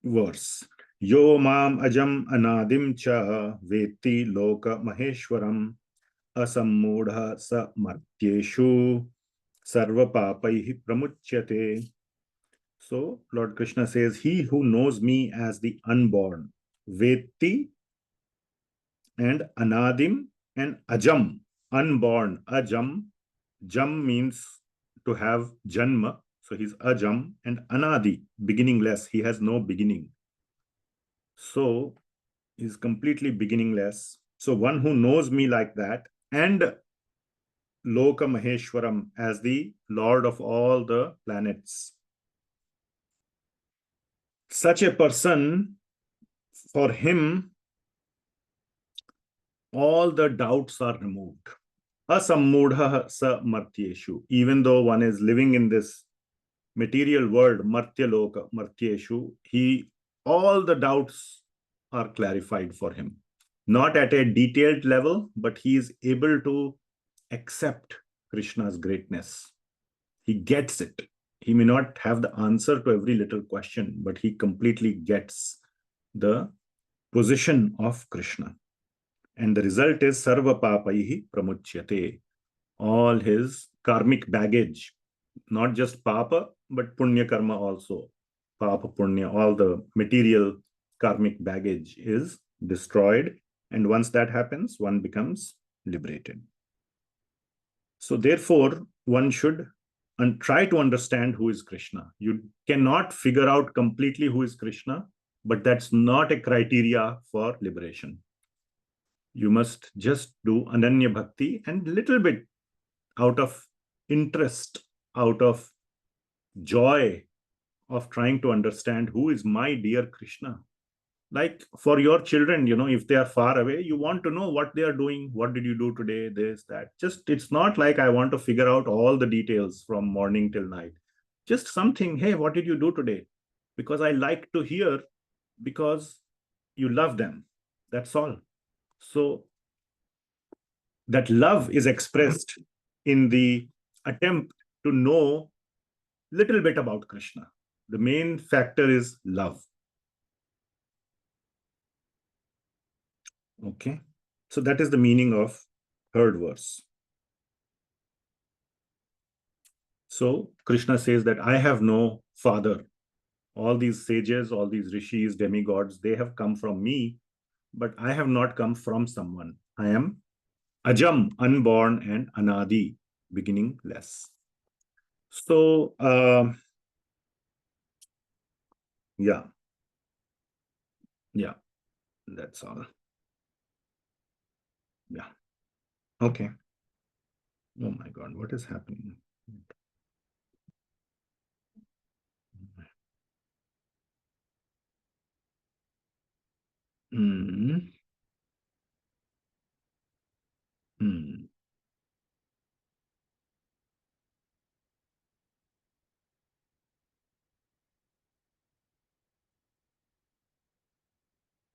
verse. Yo mam ajam anadim cha veti loka maheshwaram asammudha sa martyeshu sarva papaihi pramuchyate. So Lord Krishna says, he who knows me as the unborn, veti and anadim and ajam, unborn, ajam. Jam means to have janma. So he's ajam, and anadi, beginningless. He has no beginning. So he's completely beginningless. So one who knows me like that, and Loka Maheshwaram as the Lord of all the planets. Such a person, for him, all the doubts are removed. Asammudha sa martyeshu. Even though one is living in this material world, martya loka, martyeshu, all the doubts are clarified for him. Not at a detailed level, but he is able to accept Krishna's greatness. He gets it. He may not have the answer to every little question, but he completely gets the position of Krishna. And the result is sarva papaihi pramuchyate. All his karmic baggage, not just papa, but punya karma also. Papa, punya, all the material karmic baggage is destroyed. And once that happens, one becomes liberated. So therefore, one should try to understand who is Krishna. You cannot figure out completely who is Krishna, but that's not a criteria for liberation. You must just do ananya bhakti and little bit out of interest, out of joy of trying to understand who is my dear Krishna. Like for your children, if they are far away, you want to know what they are doing. What did you do today? This, that. Just, it's not like I want to figure out all the details from morning till night. Just something, hey, what did you do today? Because I like to hear, because you love them. That's all. So that love is expressed in the attempt to know little bit about Krishna. The main factor is love. Okay. So that is the meaning of third verse. So Krishna says that I have no father. All these sages, all these rishis, demigods, they have come from me, but I have not come from someone. I am ajam, unborn, and anadi, beginningless. So, yeah, that's all. Yeah. Okay. Oh my God, what is happening?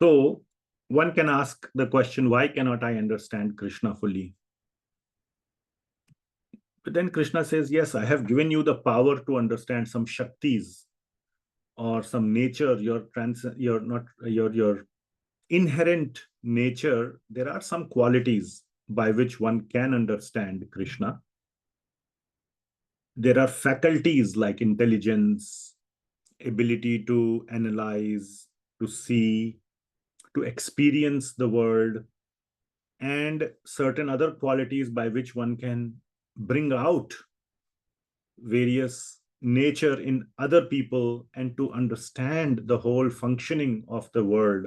So one can ask the question, why cannot I understand Krishna fully? But then Krishna says, yes, I have given you the power to understand some Shaktis or some nature, your inherent nature. There are some qualities by which one can understand Krishna. There are faculties like intelligence, ability to analyze, to see, to experience the world, and certain other qualities by which one can bring out various nature in other people and to understand the whole functioning of the world.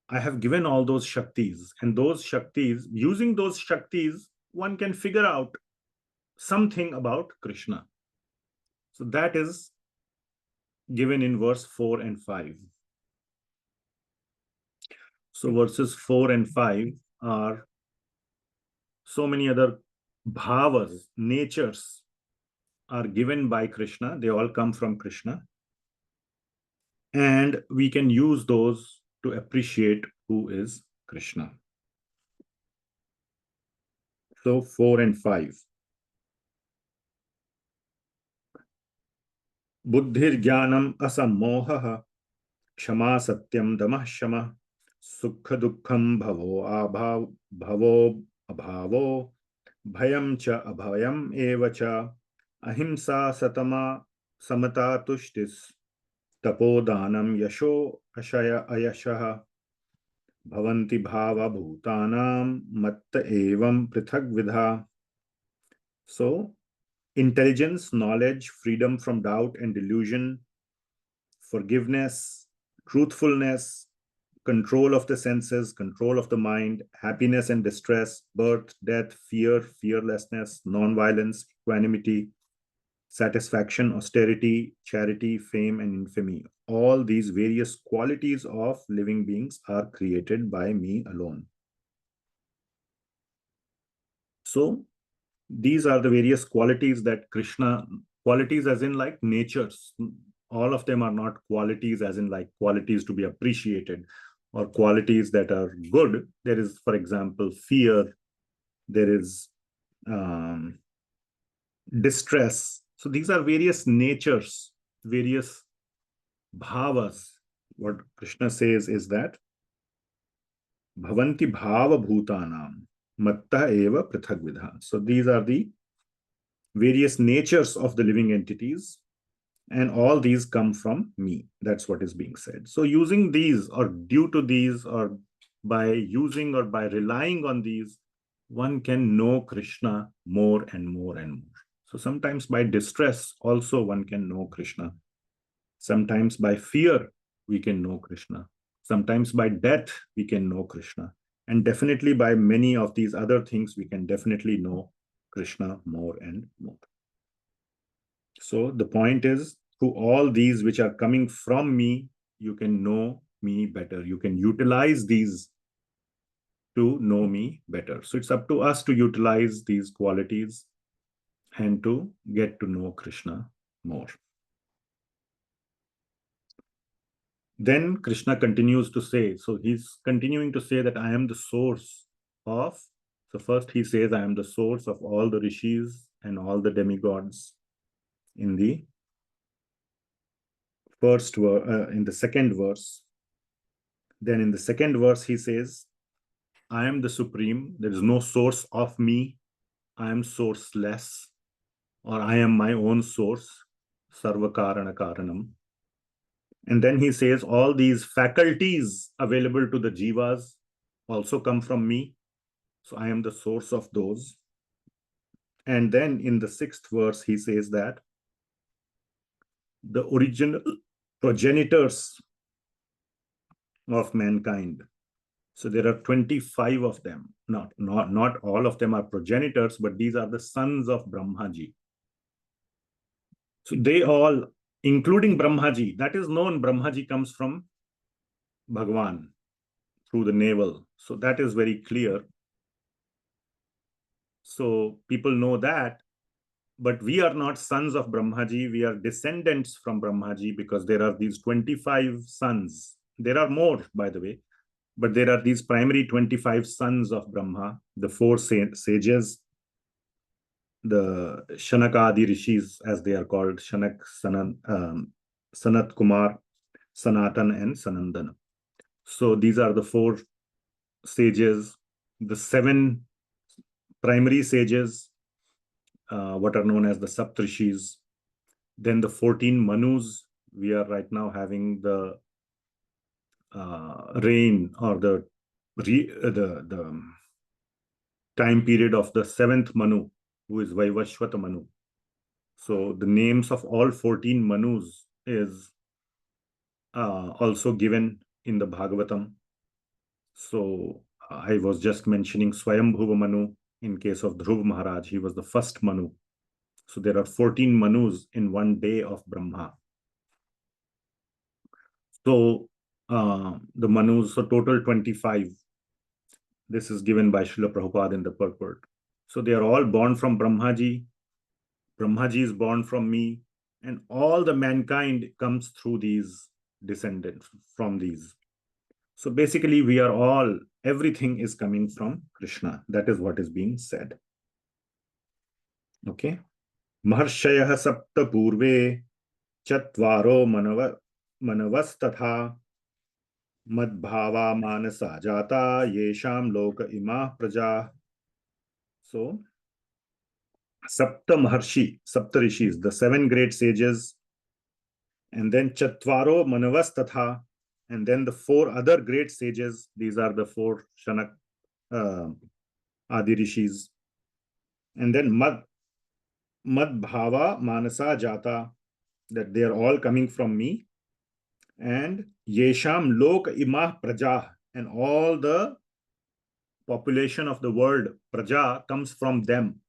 I have given all those Shaktis, and those Shaktis, using those Shaktis, one can figure out something about Krishna. So that is given in verse 4 and 5. So verses 4 and 5 are so many other bhavas, natures are given by Krishna. They all come from Krishna. And we can use those to appreciate who is Krishna. So 4 and 5. Buddhir jnanam asammoha kshama satyam damah shama sukha dukkham bhavo abhavo bhayam cha abhayam eva cha ahimsa satama samata tushtis tapodanam yasho ashaya ayashaha bhavanti bhava bhutanam matta evam prithak vidha. So intelligence, knowledge, freedom from doubt and delusion, forgiveness, truthfulness, control of the senses, control of the mind, happiness and distress, birth, death, fear, fearlessness, non-violence, equanimity, satisfaction, austerity, charity, fame, and infamy. All these various qualities of living beings are created by me alone. So these are the various qualities that Krishna, qualities as in like natures. All of them are not qualities as in like qualities to be appreciated or qualities that are good. There is, for example, fear, there is distress. So these are various natures, various bhavas. What Krishna says is that bhavanti bhava bhutanam matta eva prithak vidha. So these are the various natures of the living entities, and all these come from me. That's what is being said. So using these, or due to these, or by using or by relying on these, one can know Krishna more and more and more. So sometimes by distress also one can know Krishna. Sometimes by fear we can know Krishna. Sometimes by death we can know Krishna. And definitely by many of these other things we can definitely know Krishna more and more. So the point is, through all these which are coming from me, you can know me better. You can utilize these to know me better. So it's up to us to utilize these qualities and to get to know Krishna more. Then Krishna continues to say, so he's continuing to say that I am the source of, so first he says, I am the source of all the rishis and all the demigods in the first in the second verse. Then in the second verse he says, I am the supreme, there is no source of me, I am sourceless, or I am my own source, sarva karana karanam. And then he says all these faculties available to the jivas also come from me, so I am the source of those. And then in the sixth verse he says that the original progenitors of mankind, so there are 25 of them. Not all of them are progenitors, but these are the sons of Brahmaji. So they all, including Brahmaji, that is known, Brahmaji comes from Bhagwan through the navel. So that is very clear. So people know that, but we are not sons of Brahmaji, we are descendants from Brahmaji, because there are these 25 sons. There are more, by the way, but there are these primary 25 sons of Brahma, the four sages, the Shanakadi rishis, as they are called, Shanak, Sanat Kumar, Sanatan, and Sanandana. So these are the four sages, the seven primary sages, what are known as the Saptrishis, then the 14 Manus. We are right now having the reign or the time period of the seventh Manu, who is Vaivashvata Manu. So the names of all 14 Manus is also given in the Bhagavatam. So I was just mentioning Swayambhuva Manu. In case of Dhruva Maharaj, he was the first Manu. So there are 14 Manus in one day of Brahma. So the Manus, so total 25. This is given by Srila Prabhupada in the purport. So they are all born from Brahmaji. Brahmaji is born from me, and all the mankind comes through these descendants from these. So basically, we are all, everything is coming from Krishna. That is what is being said. Okay. Maharshayah sapta purve chatvaro manavastatha madbhava manasa jata yesham loka ima praja. So, Sapta Maharshi, Sapta Rishis, the 7 great sages, and then Chatvaro Manavastatha, and then the 4 other great sages. These are the 4 Shanak Adi Rishis. And then Madbhava Manasa Jata, that they are all coming from me. And Yesham Lok Imah Praja, and all the population of the world, Praja, comes from them,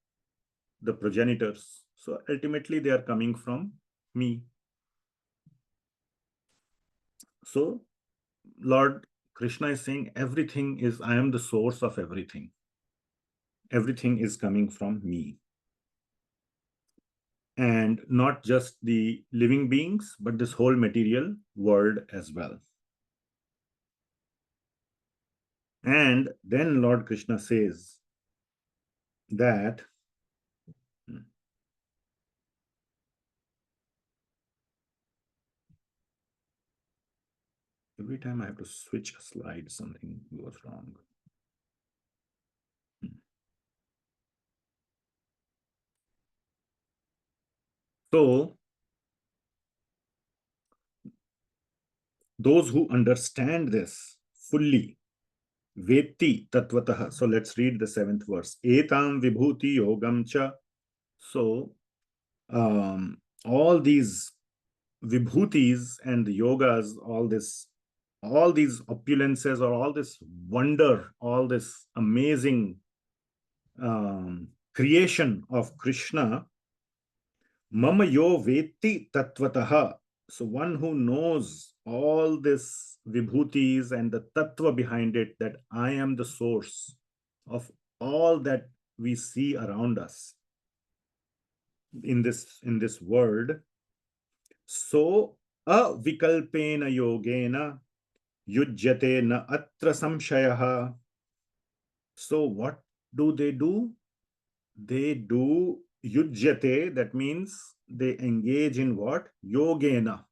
the progenitors. So ultimately, they are coming from me. So Lord Krishna is saying everything is, I am the source of everything. Everything is coming from me. And not just the living beings, but this whole material world as well. And then Lord Krishna says that every time I have to switch a slide, something goes wrong. So, those who understand this fully, Veti Tatvatah. So let's read the 7th verse. Etam Vibhuti Yogam Cha. So, all these Vibhutis and the yogas, all these opulences, or all this wonder, all this amazing creation of Krishna, Mama Yo Veti Tatvatah. So one who knows all this Vibhutis and the Tattva behind it, that I am the source of all that we see around us in this world. So avikalpena yogena yujyate na atra samshayah. So what do? They do yujyate, that means they engage in what? Yogena.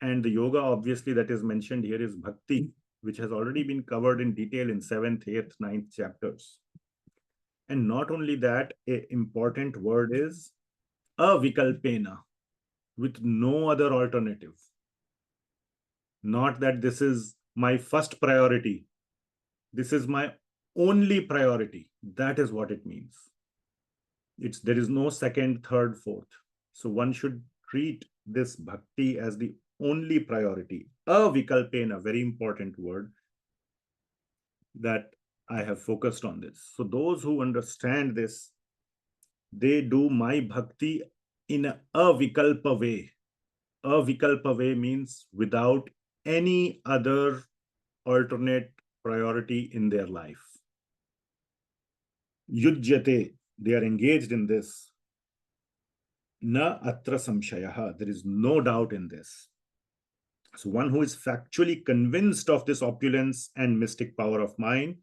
And the yoga, obviously, that is mentioned here is Bhakti, which has already been covered in detail in 7th, 8th, 9th chapters. And not only that, an important word is avikalpena, with no other alternative. Not that this is my first priority. This is my only priority. That is what it means. There is no second, third, fourth. So one should treat this bhakti as the only priority. Avikalpena, very important word that I have focused on this. So those who understand this, they do my bhakti in a avikalpa way. Avikalpa way means without any other alternate priority in their life. Yujyate, they are engaged in this. Na atra samshayah, there is no doubt in this. So one who is factually convinced of this opulence and mystic power of mine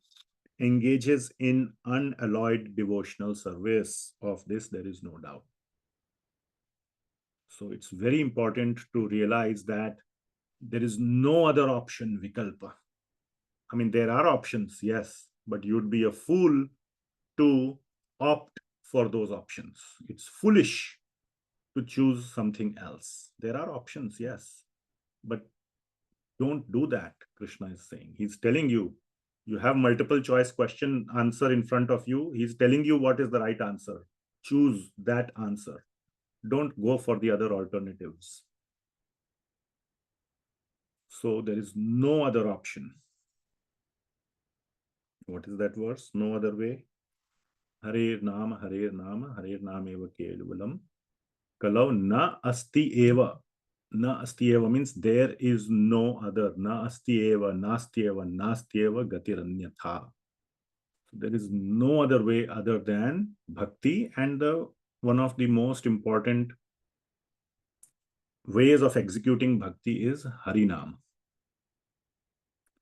engages in unalloyed devotional service. Of this, there is no doubt. So it's very important to realize that there is no other option, vikalpa. I mean, there are options, yes, but you'd be a fool to opt for those options. It's foolish to choose something else. There are options, yes, but don't do that, Krishna is saying. He's telling you, you have multiple choice question answer in front of you. He's telling you what is the right answer. Choose that answer. Don't go for the other alternatives. So there is no other option. What is that verse? No other way. Harer Nama, Harer Nama, Harer Nama eva kevalam. Kalau na asti eva. Na asti eva means there is no other. Na asti eva, nasti eva, nasti eva gatiranyatha. There is no other way other than bhakti, and one of the most important ways of executing bhakti is Harinam.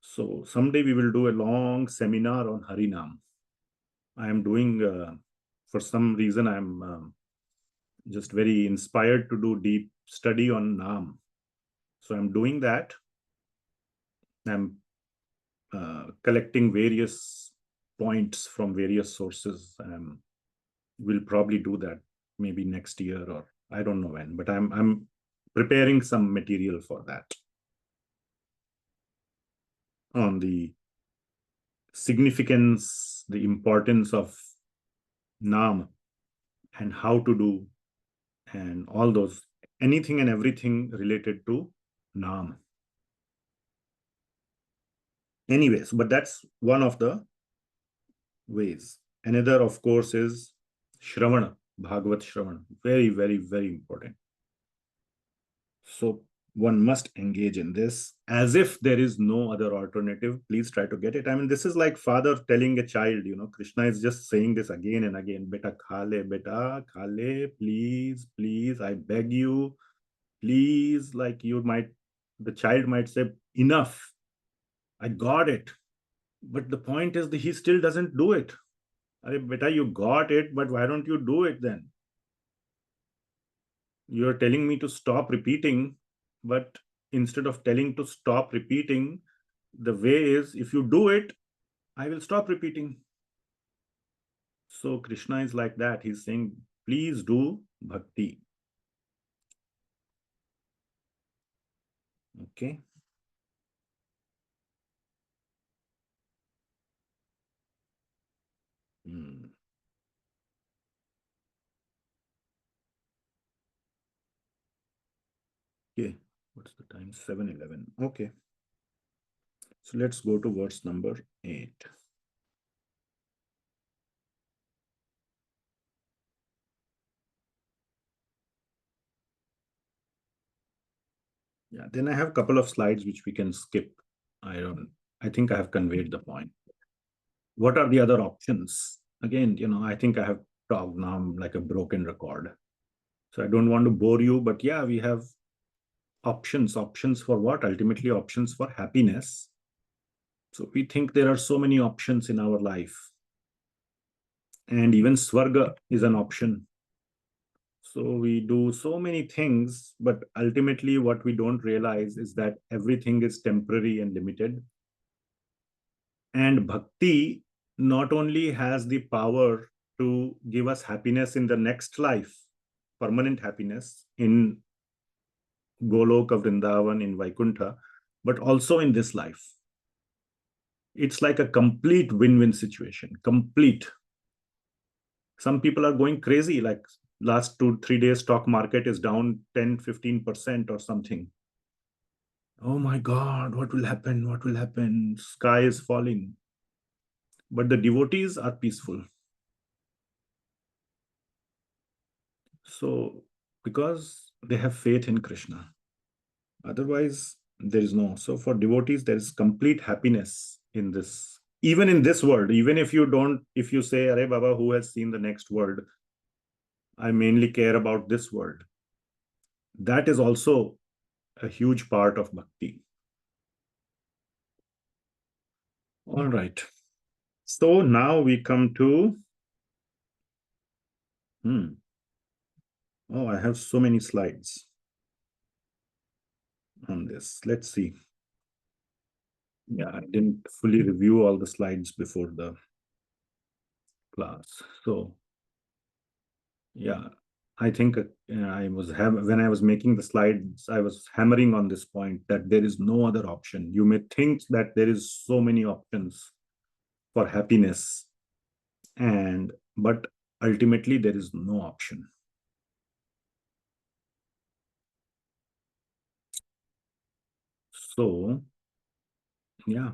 So someday we will do a long seminar on Harinam. I am doing, for some reason, I am just very inspired to do deep study on Nam. So I'm doing that. I'm collecting various points from various sources. We'll probably do that maybe next year, or I don't know when, but I'm preparing some material for that on the significance, the importance of Nam and how to do, and all those, anything and everything related to Nam. Anyways, but that's one of the ways. Another, of course, is Shravana, Bhagavat Shravana. Very, very, very important. So one must engage in this as if there is no other alternative. Please try to get it. I mean, this is like father telling a child, Krishna is just saying this again and again. Beta khale, please, please, I beg you, please. Like the child might say, enough, I got it. But the point is that he still doesn't do it. Beta, you got it, but why don't you do it then? You're telling me to stop repeating, but instead of telling to stop repeating, the way is, if you do it, I will stop repeating. So Krishna is like that. He's saying, please do bhakti. Okay. Okay. What's the time? 7:11. Okay. So let's go to verse number 8. Yeah, then I have a couple of slides which we can skip. I think I have conveyed the point. What are the other options? Again, I think I have talked now like a broken record. So I don't want to bore you, but yeah, we have options. Options for what? Ultimately, options for happiness. So we think there are so many options in our life. And even Swarga is an option. So we do so many things, but ultimately what we don't realize is that everything is temporary and limited. And bhakti not only has the power to give us happiness in the next life, permanent happiness in Goloka, Vrindavan, in Vaikuntha, but also in this life. It's like a complete win-win situation, complete. Some people are going crazy, like last 2-3 days stock market is down 10-15% or something. Oh my God, what will happen? What will happen? Sky is falling. But the devotees are peaceful. So, because they have faith in Krishna. Otherwise, there is no. So for devotees, there is complete happiness in this. Even in this world, even if you say, Arey Baba, who has seen the next world? I mainly care about this world. That is also a huge part of bhakti. All right. So now we come to, oh, I have so many slides on this. Let's see. Yeah, I didn't fully review all the slides before the class. So yeah, I think when I was making the slides, I was hammering on this point that there is no other option. You may think that there is so many options for happiness, but ultimately there is no option. So yeah,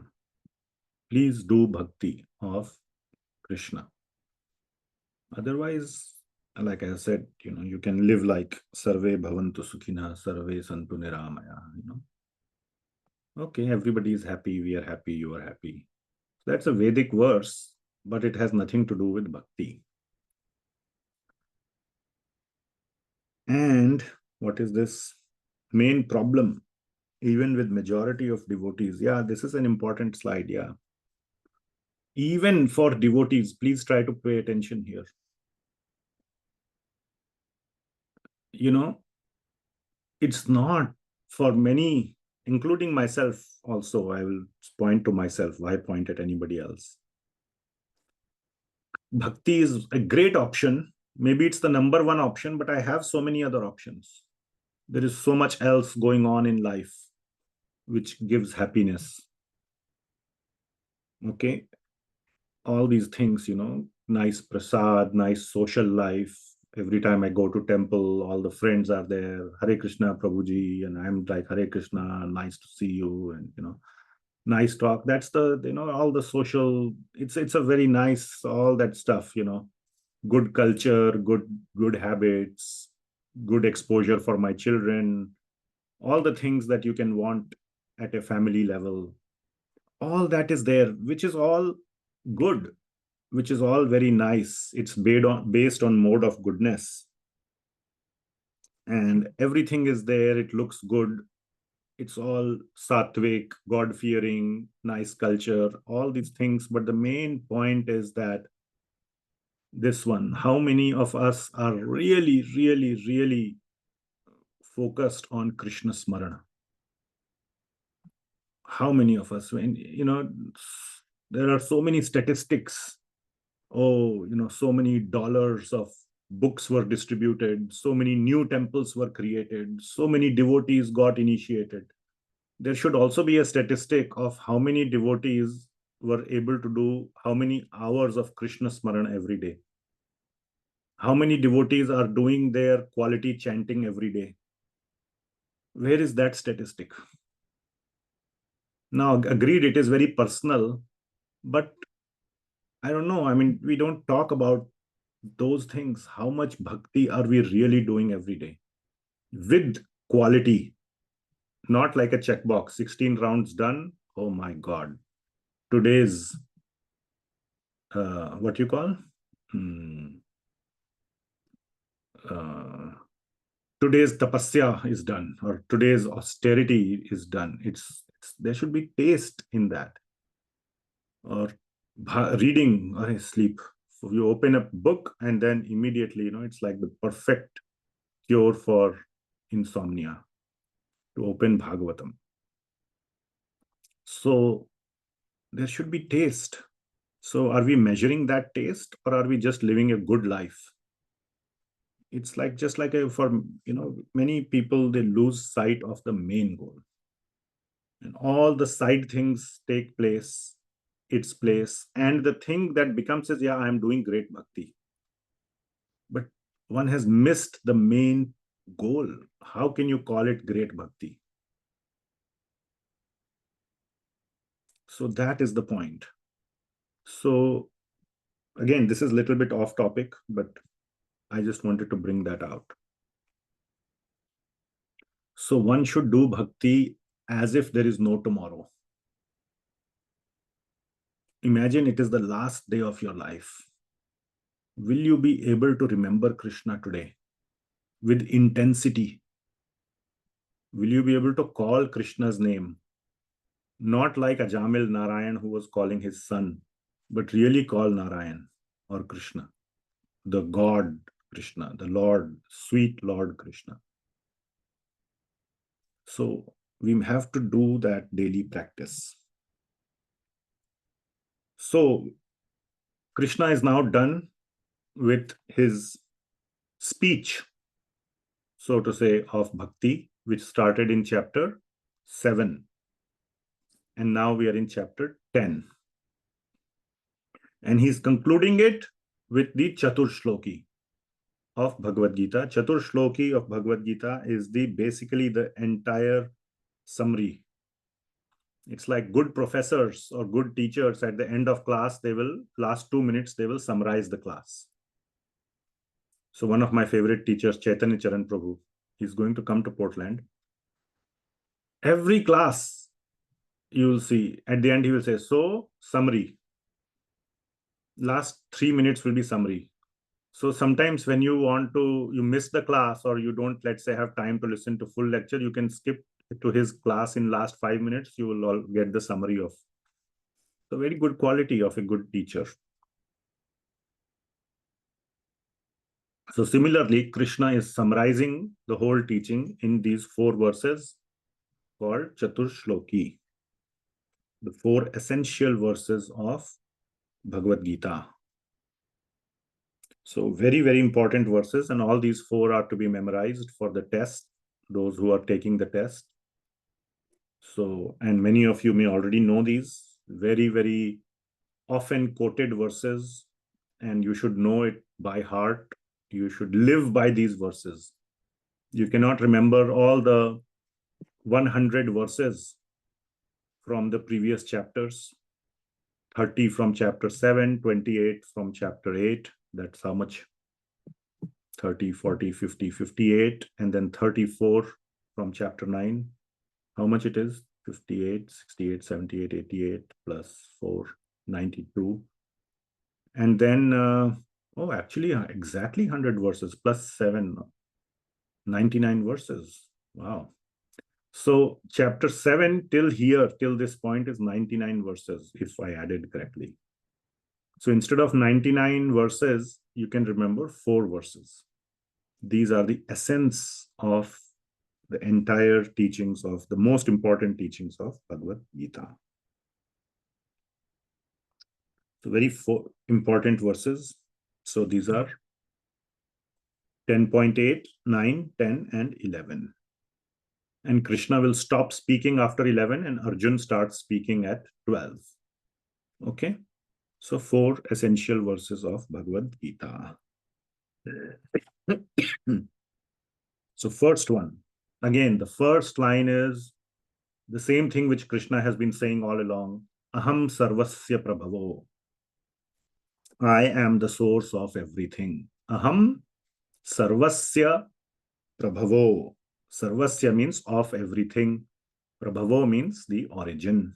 please do bhakti of Krishna. Otherwise, like I said, you can live like Sarve Bhavantu Sukhina, Sarve Santu Niramaya, Okay, everybody is happy, we are happy, you are happy. That's a Vedic verse, but it has nothing to do with bhakti. And what is this main problem, even with majority of devotees? Yeah, this is an important slide, yeah. Even for devotees, please try to pay attention here. It's not for many, including myself also. I will point to myself. Why point at anybody else? Bhakti is a great option. Maybe it's the number one option, but I have so many other options. There is so much else going on in life which gives happiness. Okay. All these things, nice prasad, nice social life. Every time I go to temple, all the friends are there. Hare Krishna, Prabhuji, and I'm like, Hare Krishna, nice to see you, and nice talk. That's the, all the social. It's a very nice, all that stuff. Good culture, good habits, good exposure for my children. All the things that you can want at a family level. All that is there, which is all good, which is all very nice. It's based on mode of goodness. And everything is there. It looks good. It's all sattvic, God-fearing, nice culture, all these things. But the main point is that this one, how many of us are really, really, really focused on Krishna Smarana? How many of us, when, there are so many statistics. Oh, so many dollars of books were distributed, so many new temples were created, so many devotees got initiated. There should also be a statistic of how many devotees were able to do how many hours of Krishna Smarana every day. How many devotees are doing their quality chanting every day? Where is that statistic? Now, agreed, it is very personal, but I don't know. I mean, we don't talk about those things. How much bhakti are we really doing every day? With quality, not like a checkbox. 16 rounds done. Oh my God. Today's, what you call? Today's tapasya is done, or today's austerity is done. There should be taste in that. Or reading or sleep. So you open a book and then immediately, it's like the perfect cure for insomnia, to open Bhagavatam. So there should be taste. So are we measuring that taste, or are we just living a good life? It's like, just like for many people, they lose sight of the main goal, and all the side things take its place, and the thing that becomes is, yeah, I'm doing great bhakti, but one has missed the main goal. How can you call it great bhakti? So that is the point. So again, this is a little bit off topic, but I just wanted to bring that out. So one should do bhakti as if there is no tomorrow. Imagine it is the last day of your life. Will you be able to remember Krishna today with intensity? Will you be able to call Krishna's name? Not like Ajamil Narayan, who was calling his son, but really call Narayan or Krishna, the God Krishna, the Lord, sweet Lord Krishna. So we have to do that daily practice. So Krishna is now done with his speech, so to say, of bhakti, which started in chapter 7. And now we are in chapter 10. And he's concluding it with the Chatur Shloki of Bhagavad Gita. Chatur Shloki of Bhagavad Gita is basically the entire summary. It's like good professors or good teachers at the end of class, last 2 minutes, they will summarize the class. So one of my favorite teachers, Chaitanya Charan Prabhu, he's going to come to Portland. Every class, you will see, at the end he will say, so, summary. Last 3 minutes will be summary. So sometimes when you miss the class, or you don't, let's say, have time to listen to full lecture, you can skip to his class in last 5 minutes. You will all get the summary of the very good quality of a good teacher. So similarly, Krishna is summarizing the whole teaching in these 4 verses called Chatur Shloki, the 4 essential verses of Bhagavad Gita. So very, very important verses, and all these 4 are to be memorized for the test, those who are taking the test. So, and many of you may already know these very, very often quoted verses, and you should know it by heart. You should live by these verses. You cannot remember all the 100 verses from the previous chapters, 30 from chapter 7, 28 from chapter 8. That's how much? 30, 40, 50, 58, and then 34 from chapter 9. How much it is? 58, 68, 78, 88 plus 4, 92. And then, actually, exactly 100 verses plus 7, 99 verses. Wow. So chapter 7 till here, till this point, is 99 verses, if I added correctly. So instead of 99 verses, you can remember 4 verses. These are the essence of the entire teachings of the most important teachings of Bhagavad Gita. So very 4 important verses. So these are 10.8, 9, 10, and 11. And Krishna will stop speaking after 11, and Arjun starts speaking at 12. Okay? So 4 essential verses of Bhagavad Gita. So first one, again, the first line is the same thing which Krishna has been saying all along. Aham sarvasya prabhavo. I am the source of everything. Aham sarvasya prabhavo. Sarvasya means of everything. Prabhavo means the origin.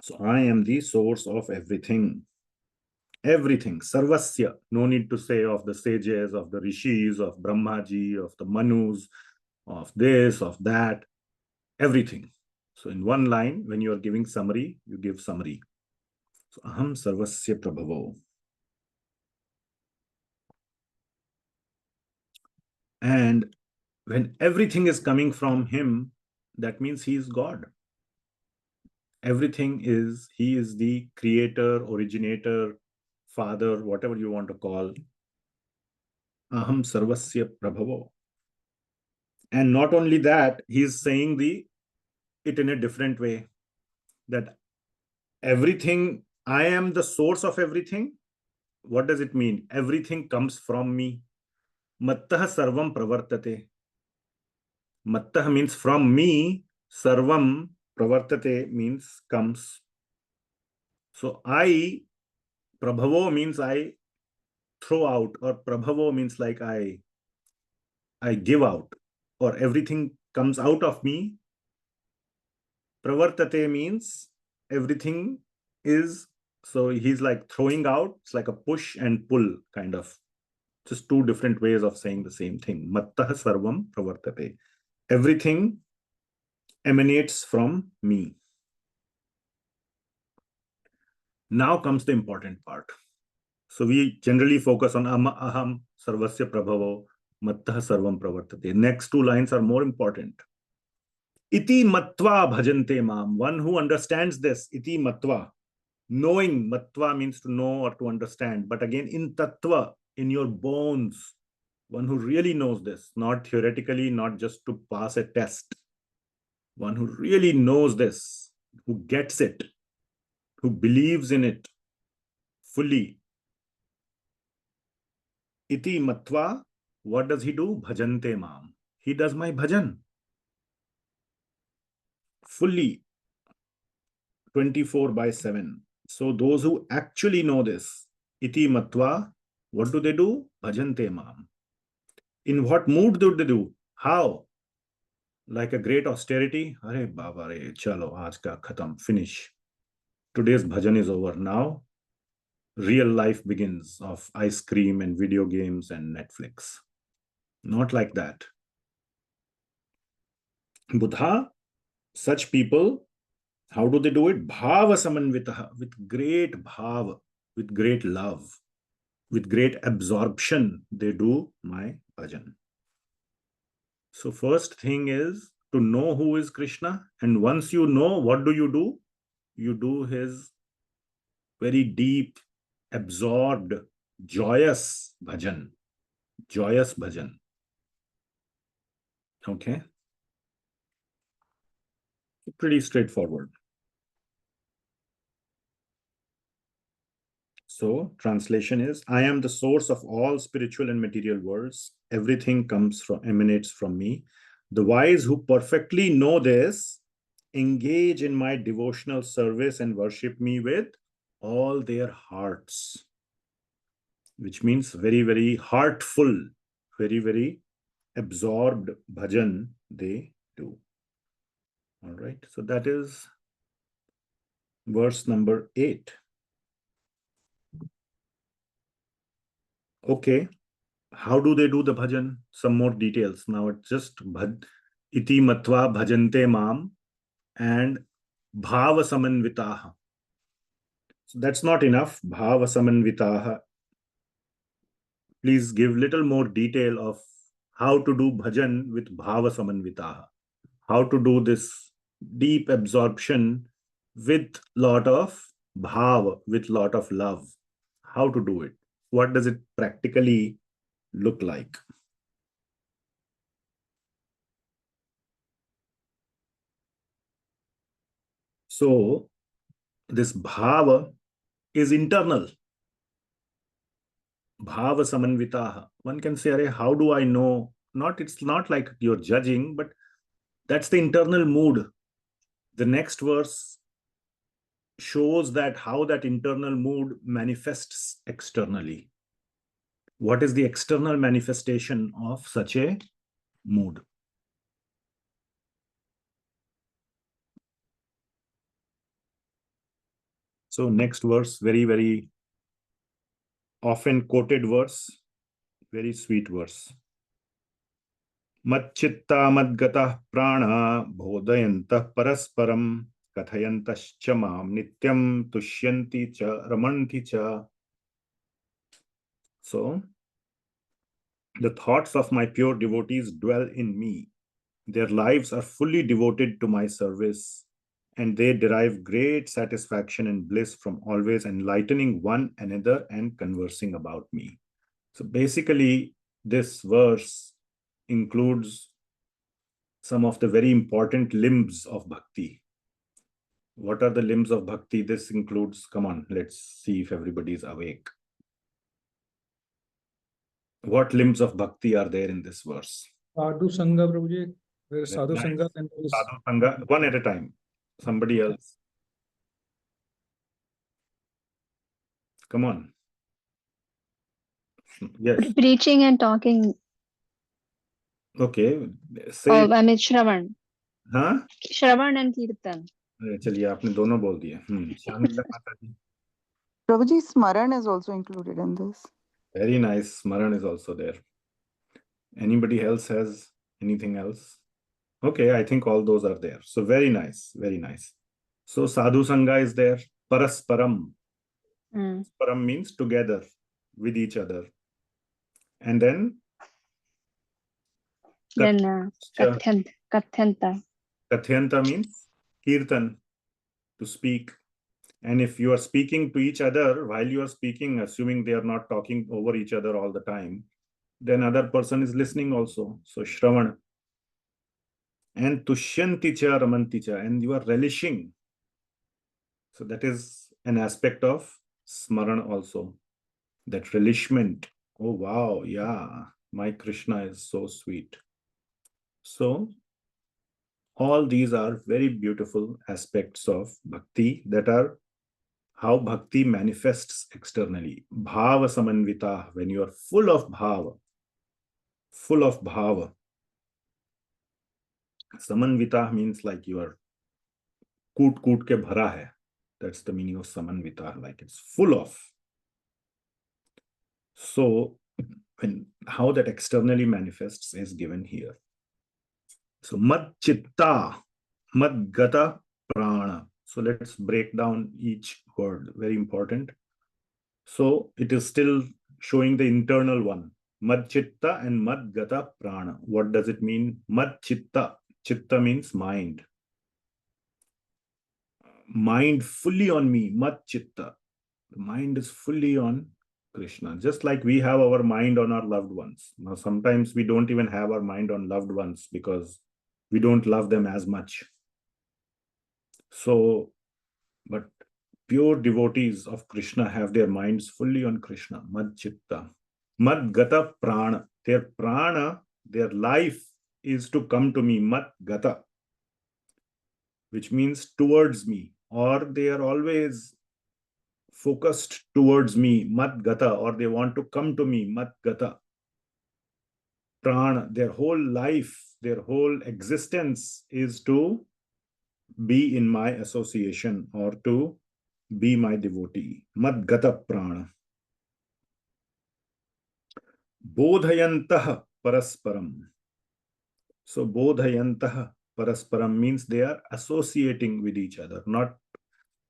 So I am the source of everything. Everything. Sarvasya. No need to say of the sages, of the rishis, of Brahmaji, of the Manus, of this, of that. Everything. So in one line, when you are giving summary, you give summary. So aham sarvasya prabhavo. And when everything is coming from him, that means he is God. Everything is, he is the creator, originator, father, whatever you want to call. Aham sarvasya prabhavo. And not only that, he is saying it in a different way, that everything, I am the source of everything. What does it mean? Everything comes from me. Mattah sarvam pravartate. Mattah means from me. Sarvam pravartate means comes. So prabhavo means I throw out, or prabhavo means like I give out, or everything comes out of me. Pravartate means everything is, so he's like throwing out. It's like a push and pull kind of. Just 2 different ways of saying the same thing. Mattah sarvam pravartate. Everything emanates from me. Now comes the important part. So we generally focus on aham sarvasya prabhavo, mattah sarvam pravartate. Next 2 lines are more important. Iti matva bhajante mam. One who understands this. Iti matva. Knowing, matva means to know or to understand. But again, in tattva, in your bones. One who really knows this. Not theoretically, not just to pass a test. One who really knows this. Who gets it. Who believes in it fully. Iti matva, what does he do? Bhajante mam. He does my bhajan. Fully. 24/7. So those who actually know this, iti matva What do? Bhajante mam. In what mood do they do? How? Like a great austerity? Are Baba re, chalo, aaj ka khatam, finish. Today's bhajan is over. Now, real life begins of ice cream and video games and Netflix. Not like that. Buddha, such people, how do they do it? Bhava samanvitaha, with great bhava, with great love, with great absorption, they do my bhajan. So first thing is to know who is Krishna. And once you know, what do? You do his very deep, absorbed, joyous bhajan. Joyous bhajan. Okay. Pretty straightforward. So translation is, I am the source of all spiritual and material worlds. Everything emanates from me. The wise who perfectly know this engage in my devotional service and worship me with all their hearts, which means very, very heartful, very, very absorbed bhajan they do. All right. So that is verse number 8. Okay. How do they do the bhajan? Some more details. Now it's just iti matva bhajante mam and bhava samanvitaha. So that's not enough. Bhava samanvitaha. Please give little more detail of how to do bhajan with bhava samanvitaha. How to do this deep absorption with lot of bhava, with lot of love. How to do it? What does it practically look like? So this bhava is internal. Bhava samanvitaha. One can say, how do I know? It's not like you're judging, but that's the internal mood. The next verse shows that how that internal mood manifests externally. What is the external manifestation of such a mood? So next verse, very, very often quoted verse, very sweet verse. mac-cittā mad-gata-prāṇā bodhayantah parasparam kathayantascha mam nityam tushyanti cha ramanti cha. So, the thoughts of my pure devotees dwell in me. Their lives are fully devoted to my service, and they derive great satisfaction and bliss from always enlightening one another and conversing about me. So basically, this verse includes some of the very important limbs of bhakti. What are the limbs of bhakti? This includes, come on, let's see if everybody is awake. What limbs of bhakti are there in this verse? Sadhu Sangha, Prabhuji. Where Sadhu Nice. Sangha and Sadhu Sangha, one at a time. Somebody else. Come on. Yes. Preaching and talking. Okay. Say. Oh, I mean Shravan. हाँ? Shravan and Kirtan. चलिए आपने दोनों बोल दिए. शामिला माता जी. Prabhuji, Smaran is also included in this. Very nice. Smaran is also there. Anybody else has anything else? Okay, I think all those are there. So very nice, very nice. So Sadhu Sangha is there. Parasparam. Param means together with each other. And then Kathyanta. Kathyanta means kirtan, to speak. And if you are speaking to each other while you are speaking, assuming they are not talking over each other all the time, then other person is listening also. So Shravana. And tushyanti cha ramanti cha, and you are relishing. So that is an aspect of smaran also. That relishment. Oh wow, yeah, my Krishna is so sweet. So all these are very beautiful aspects of bhakti that are how bhakti manifests externally. Bhava samanvita, when you are full of bhava, full of bhava. Samanvita means like you are koot ke bhara hai. That's the meaning of samanvita, like it's full of. So, how that externally manifests is given here. So, mad-cittā, mad-gata-prāṇā. So, let's break down each word, very important. So, it is still showing the internal one, mad-cittā and mad-gata-prāṇā. What does it mean? Mad-cittā. Chitta means mind. Mind fully on me, mad-cittā. The mind is fully on Krishna, just like we have our mind on our loved ones. Now, sometimes we don't even have our mind on loved ones because we don't love them as much. So, but pure devotees of Krishna have their minds fully on Krishna, mad-cittā. Mad-gata-prāṇā. Their prana, their life is to come to me, mad-gata, which means towards me, or they are always focused towards me, mad-gata, or they want to come to me, mad-gata. Prana, their whole life, their whole existence is to be in my association or to be my devotee. Mad-gata-prāṇā. Bodhayantah parasparam. So bodhayantah parasparam means they are associating with each other, not.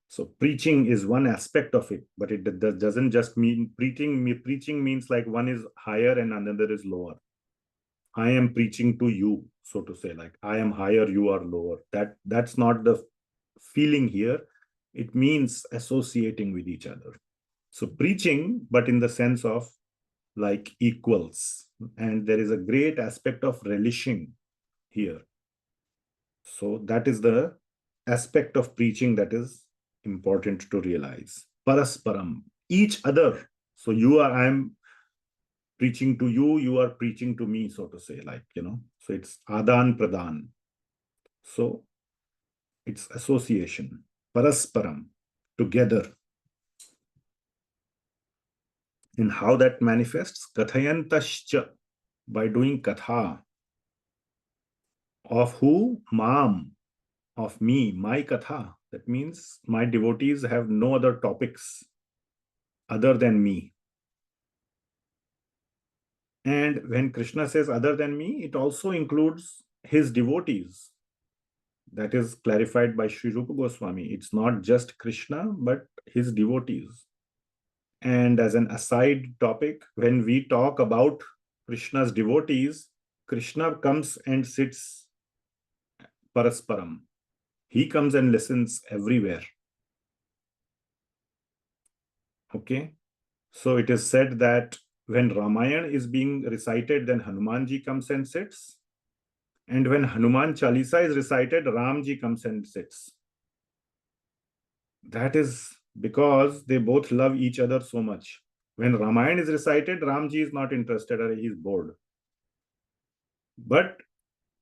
So preaching is one aspect of it, but it doesn't just mean preaching. Preaching means like one is higher and another is lower. I am preaching to you, so to say, like I am higher, you are lower. That's not the feeling here. It means associating with each other. So preaching, but in the sense of like equals. And there is a great aspect of relishing here. So that is the aspect of preaching that is important to realize. Parasparam, each other. So I am preaching to you, you are preaching to me, so to say, like, so it's adan pradan. So it's association, parasparam, together. And how that manifests? Kathayantascha, by doing katha. Of who? Mam, of me, my katha. That means my devotees have no other topics other than me. And when Krishna says other than me, it also includes his devotees. That is clarified by Sri Rupa Goswami. It's not just Krishna, but his devotees. And as an aside topic, when we talk about Krishna's devotees, Krishna comes and sits parasparam. He comes and listens everywhere. Okay. So it is said that when Ramayana is being recited, then Hanumanji comes and sits. And when Hanuman Chalisa is recited, Ramji comes and sits. That is because they both love each other so much. When Ramayana is recited, Ramji is not interested or he is bored. But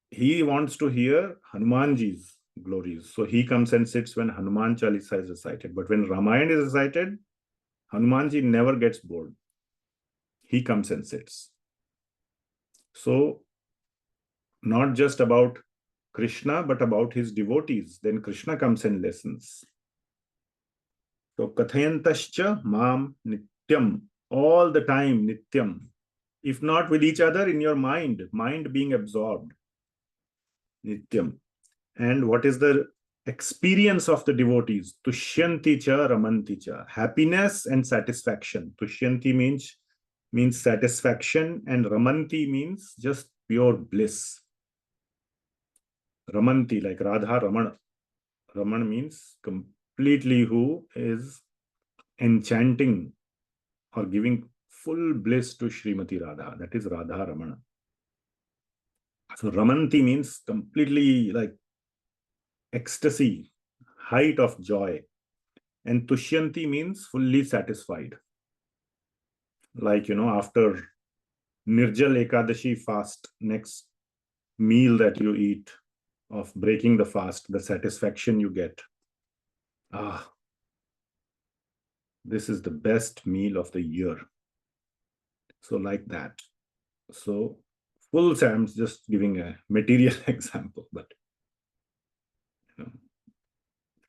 he wants to hear Hanumanji's glories. So he comes and sits when Hanuman Chalisa is recited. But when Ramayana is recited, Hanumanji never gets bored. He comes and sits. So, not just about Krishna, but about his devotees. Then Krishna comes and listens. So, kathayantascha mam nityam. All the time, nityam. If not with each other, in your mind being absorbed. Nityam. And what is the experience of the devotees? Tushyanti cha ramanti cha. Happiness and satisfaction. Tushyanti means satisfaction, and ramanti means just pure bliss. Ramanti, like Radha Raman. Raman means completely who is enchanting or giving full bliss to Srimati Radha. That is Radha Ramana. So Ramanti means completely like ecstasy, height of joy. And Tushyanti means fully satisfied. Like, after Nirjal Ekadashi fast, next meal that you eat of breaking the fast, the satisfaction you get. This is the best meal of the year. So like that. So full, I'm just giving a material example, but you know,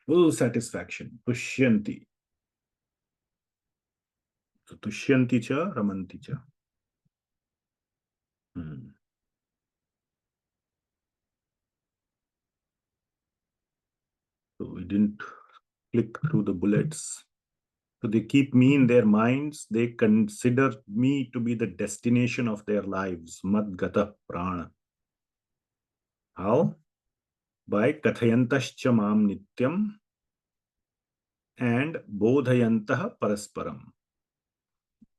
full satisfaction. Tushyanti. So tushyanti cha, ramanti cha. So we didn't click through the bullets. So they keep me in their minds. They consider me to be the destination of their lives. Mad-gata-prāṇā. How? By kathayantascha mam nityam and bodhayantaha parasparam.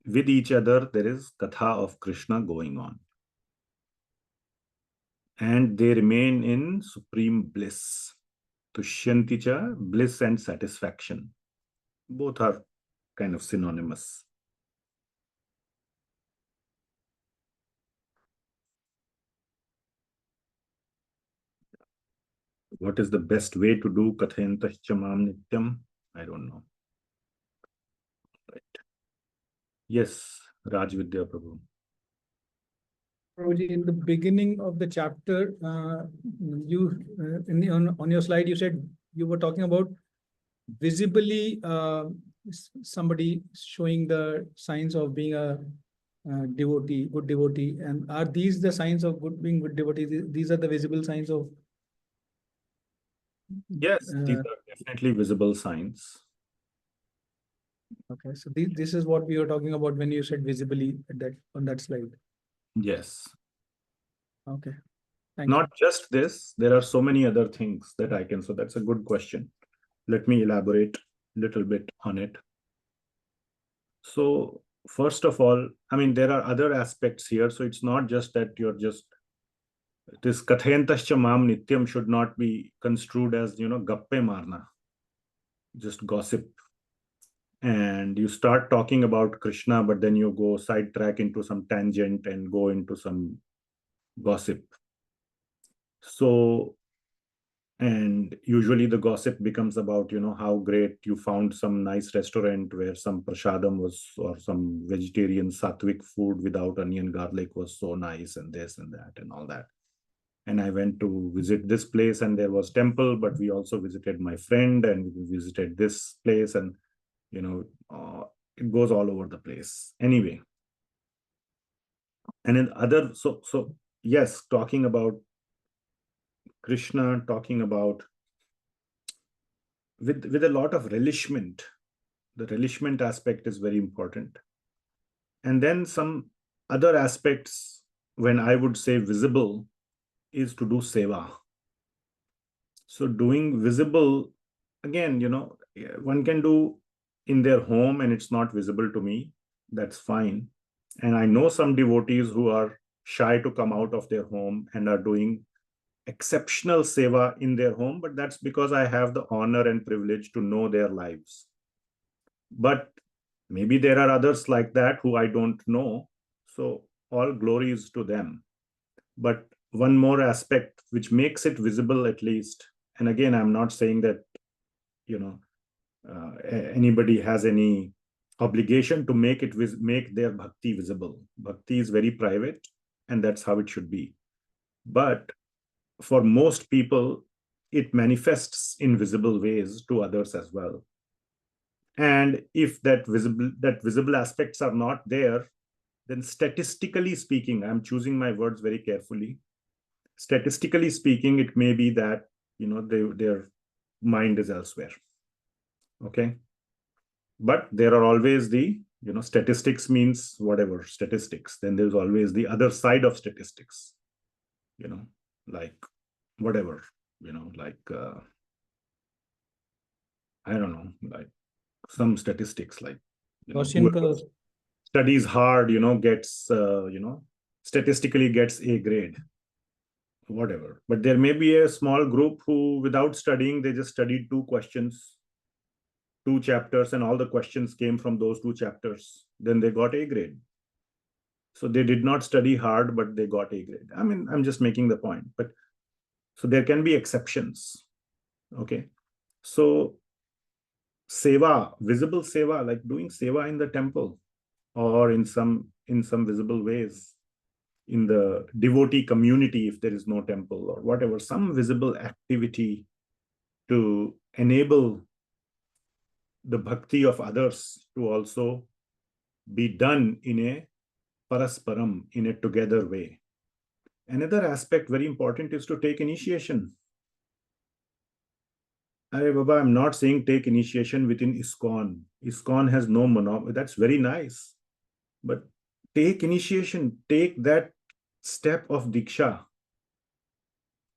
With each other, there is katha of Krishna going on. And they remain in supreme bliss. Tushyanti cha, bliss and satisfaction. Both are kind of synonymous. What is the best way to do kathayantascha mam nityam? I don't know. Right. Yes, Raj Vidya Prabhu. Prabhuji, in the beginning of the chapter, on your slide, you said you were talking about visibly somebody showing the signs of being a devotee, good devotee. And are these the signs of being good devotee? These are the visible signs of. Yes, these are definitely visible signs. Okay, so this is what we were talking about when you said visibly on that slide. Yes. Okay. Not just this, there are so many other things that I can. So that's a good question. Let me elaborate a little bit on it. So first of all, I mean, there are other aspects here. So it's not just that you're just, this kathayantascha mam nityam should not be construed as, gappe marna, just gossip. And you start talking about Krishna, but then you go sidetrack into some tangent and go into some gossip. So, and usually the gossip becomes about, how great you found some nice restaurant where some prasadam was, or some vegetarian sattvic food without onion garlic was so nice, and this and that and all that. And I went to visit this place and there was temple, but we also visited my friend and we visited this place, and it goes all over the place anyway. And in other, so yes, talking about Krishna, talking about with a lot of relishment. The relishment aspect is very important. And then some other aspects, when I would say visible, is to do seva. So doing visible, again, one can do in their home and it's not visible to me. That's fine. And I know some devotees who are shy to come out of their home and are doing exceptional seva in their home, but that's because I have the honor and privilege to know their lives. But maybe there are others like that who I don't know. So all glory is to them. But one more aspect which makes it visible, at least, and again, I'm not saying that, anybody has any obligation to make their bhakti visible. Bhakti is very private, and that's how it should be. But for most people, it manifests in visible ways to others as well. And if that visible aspects are not there, then statistically speaking, I'm choosing my words very carefully. Statistically speaking, it may be that, their mind is elsewhere. Okay. But there are always the, statistics means whatever statistics. Then there's always the other side of statistics, like whatever, like, I don't know, like some statistics, like, studies hard, gets, statistically gets A grade, whatever. But there may be a small group who, without studying, they just studied 2 questions, 2 chapters, and all the questions came from those 2 chapters. Then they got A grade. So they did not study hard, but they got A grade. I mean, I'm just making the point. But so there can be exceptions. Okay. So seva, visible seva, like doing seva in the temple or in some visible ways in the devotee community, if there is no temple or whatever, some visible activity to enable the bhakti of others to also be done in a parasparam, in a together way. Another aspect very important is to take initiation. Arey Baba, I'm not saying take initiation within ISKCON. ISKCON has no monopoly. That's very nice. But take initiation, take that step of diksha.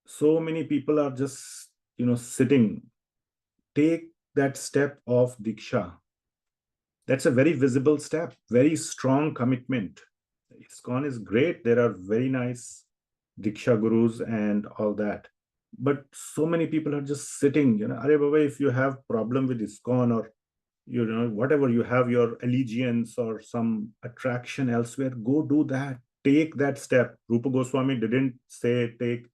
So many people are just, sitting. Take that step of diksha. That's a very visible step, very strong commitment. ISKCON is great. There are very nice diksha gurus and all that. But so many people are just sitting, Arey Baba, if you have problem with ISKCON or, whatever, you have your allegiance or some attraction elsewhere, go do that. Take that step. Rupa Goswami didn't say take,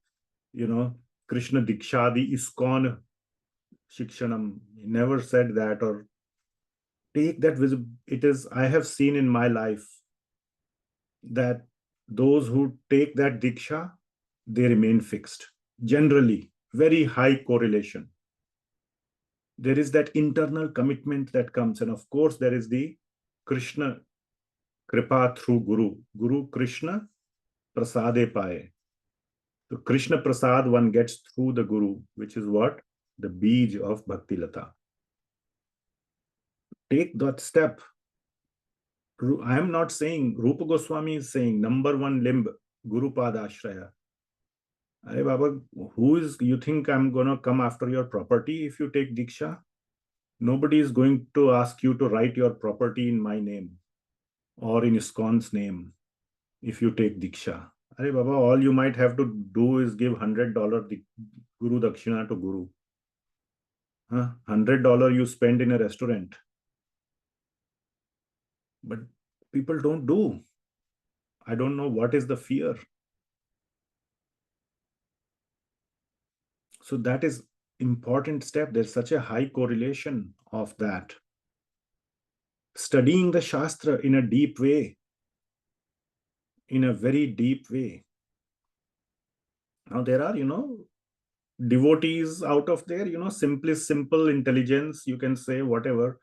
Krishna Diksha, the ISKCON Shikshanam. He never said that. Or take that visible. It is, I have seen in my life that those who take that Diksha, they remain fixed. Generally, very high correlation. There is that internal commitment that comes. And of course, there is the Krishna Kripa through Guru. Guru Krishna Prasade Paye. So Krishna Prasad one gets through the Guru, which is what? The Bij of Bhakti Lata. Take that step. I am not saying, Rupa Goswami is saying, number one limb, Guru Pada Ashraya. Arey Baba, you think I'm going to come after your property if you take Diksha? Nobody is going to ask you to write your property in my name or in ISKCON's name if you take Diksha. Arey Baba, all you might have to do is give $100 Guru Dakshina to Guru. $100 you spend in a restaurant. But people don't do. I don't know what is the fear. So that is important step. There's such a high correlation of that. Studying the Shastra in a deep way, in a very deep way. Now there are, devotees out of there, simple intelligence, you can say whatever.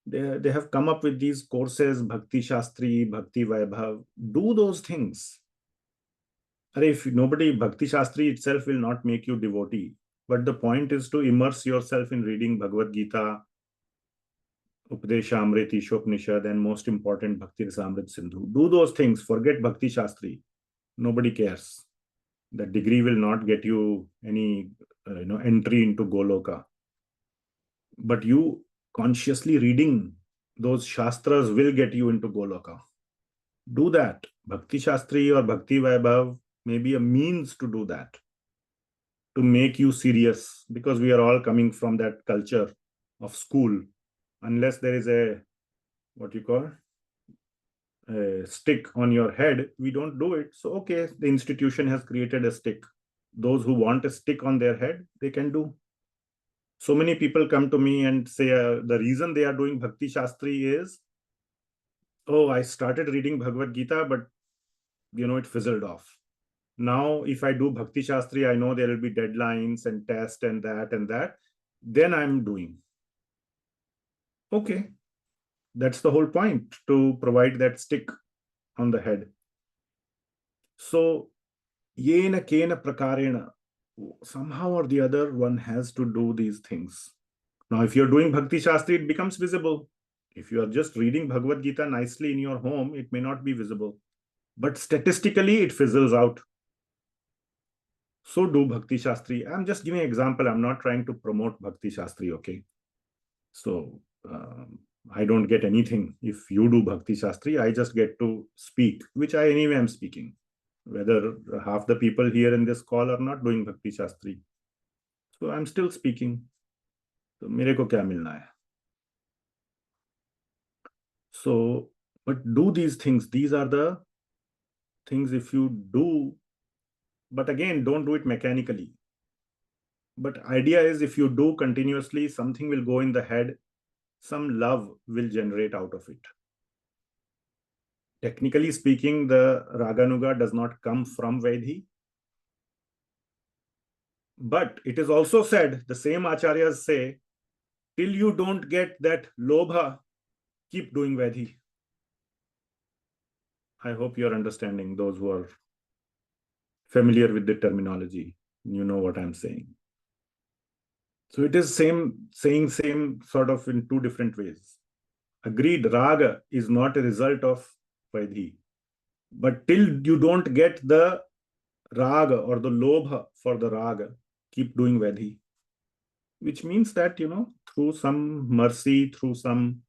They have come up with these courses, Bhakti Shastri, Bhakti Vaibhav. Do those things. If nobody, Bhakti Shastri itself will not make you devotee. But the point is to immerse yourself in reading Bhagavad Gita, Upadesha Amrit, Ishopnishad, and most important, Bhakti Rasamrit Sindhu. Do those things. Forget Bhakti Shastri. Nobody cares. The degree will not get you any entry into Goloka. But you consciously reading those Shastras will get you into Goloka. Do that. Bhakti Shastri or Bhakti Vaibhav may be a means to do that, to make you serious, because we are all coming from that culture of school. Unless there is a, what you call, a stick on your head, we don't do it. So, okay, the institution has created a stick. Those who want a stick on their head, they can do. So many people come to me and say the reason they are doing Bhakti Shastri is, oh, I started reading Bhagavad Gita, but, it fizzled off. Now, if I do Bhakti Shastri, I know there will be deadlines and tests and that. Then I'm doing. Okay. That's the whole point, to provide that stick on the head. So, yena kena prakarena, somehow or the other, one has to do these things. Now, if you're doing Bhakti Shastri, it becomes visible. If you are just reading Bhagavad Gita nicely in your home, it may not be visible. But statistically, it fizzles out. So do Bhakti Shastri. I'm just giving an example. I'm not trying to promote Bhakti Shastri, okay? So, I don't get anything. If you do Bhakti Shastri, I just get to speak, which I anyway am speaking. Whether half the people here in this call are not doing Bhakti Shastri. So I'm still speaking. So mere ko kya milna hai? So, but do these things. These are the things if you do, but again, don't do it mechanically. But idea is if you do continuously, something will go in the head some love will generate out of it. Technically speaking, the Raganuga does not come from Vaidhi. But it is also said, the same acharyas say, till you don't get that lobha, keep doing Vaidhi. I hope you're understanding, those who are familiar with the terminology. You know what I'm saying. So it is saying same sort of in two different ways. Agreed, raga is not a result of Vaidhi. But till you don't get the raga or the lobha for the raga, keep doing Vaidhi. Which means that, through some mercy, through some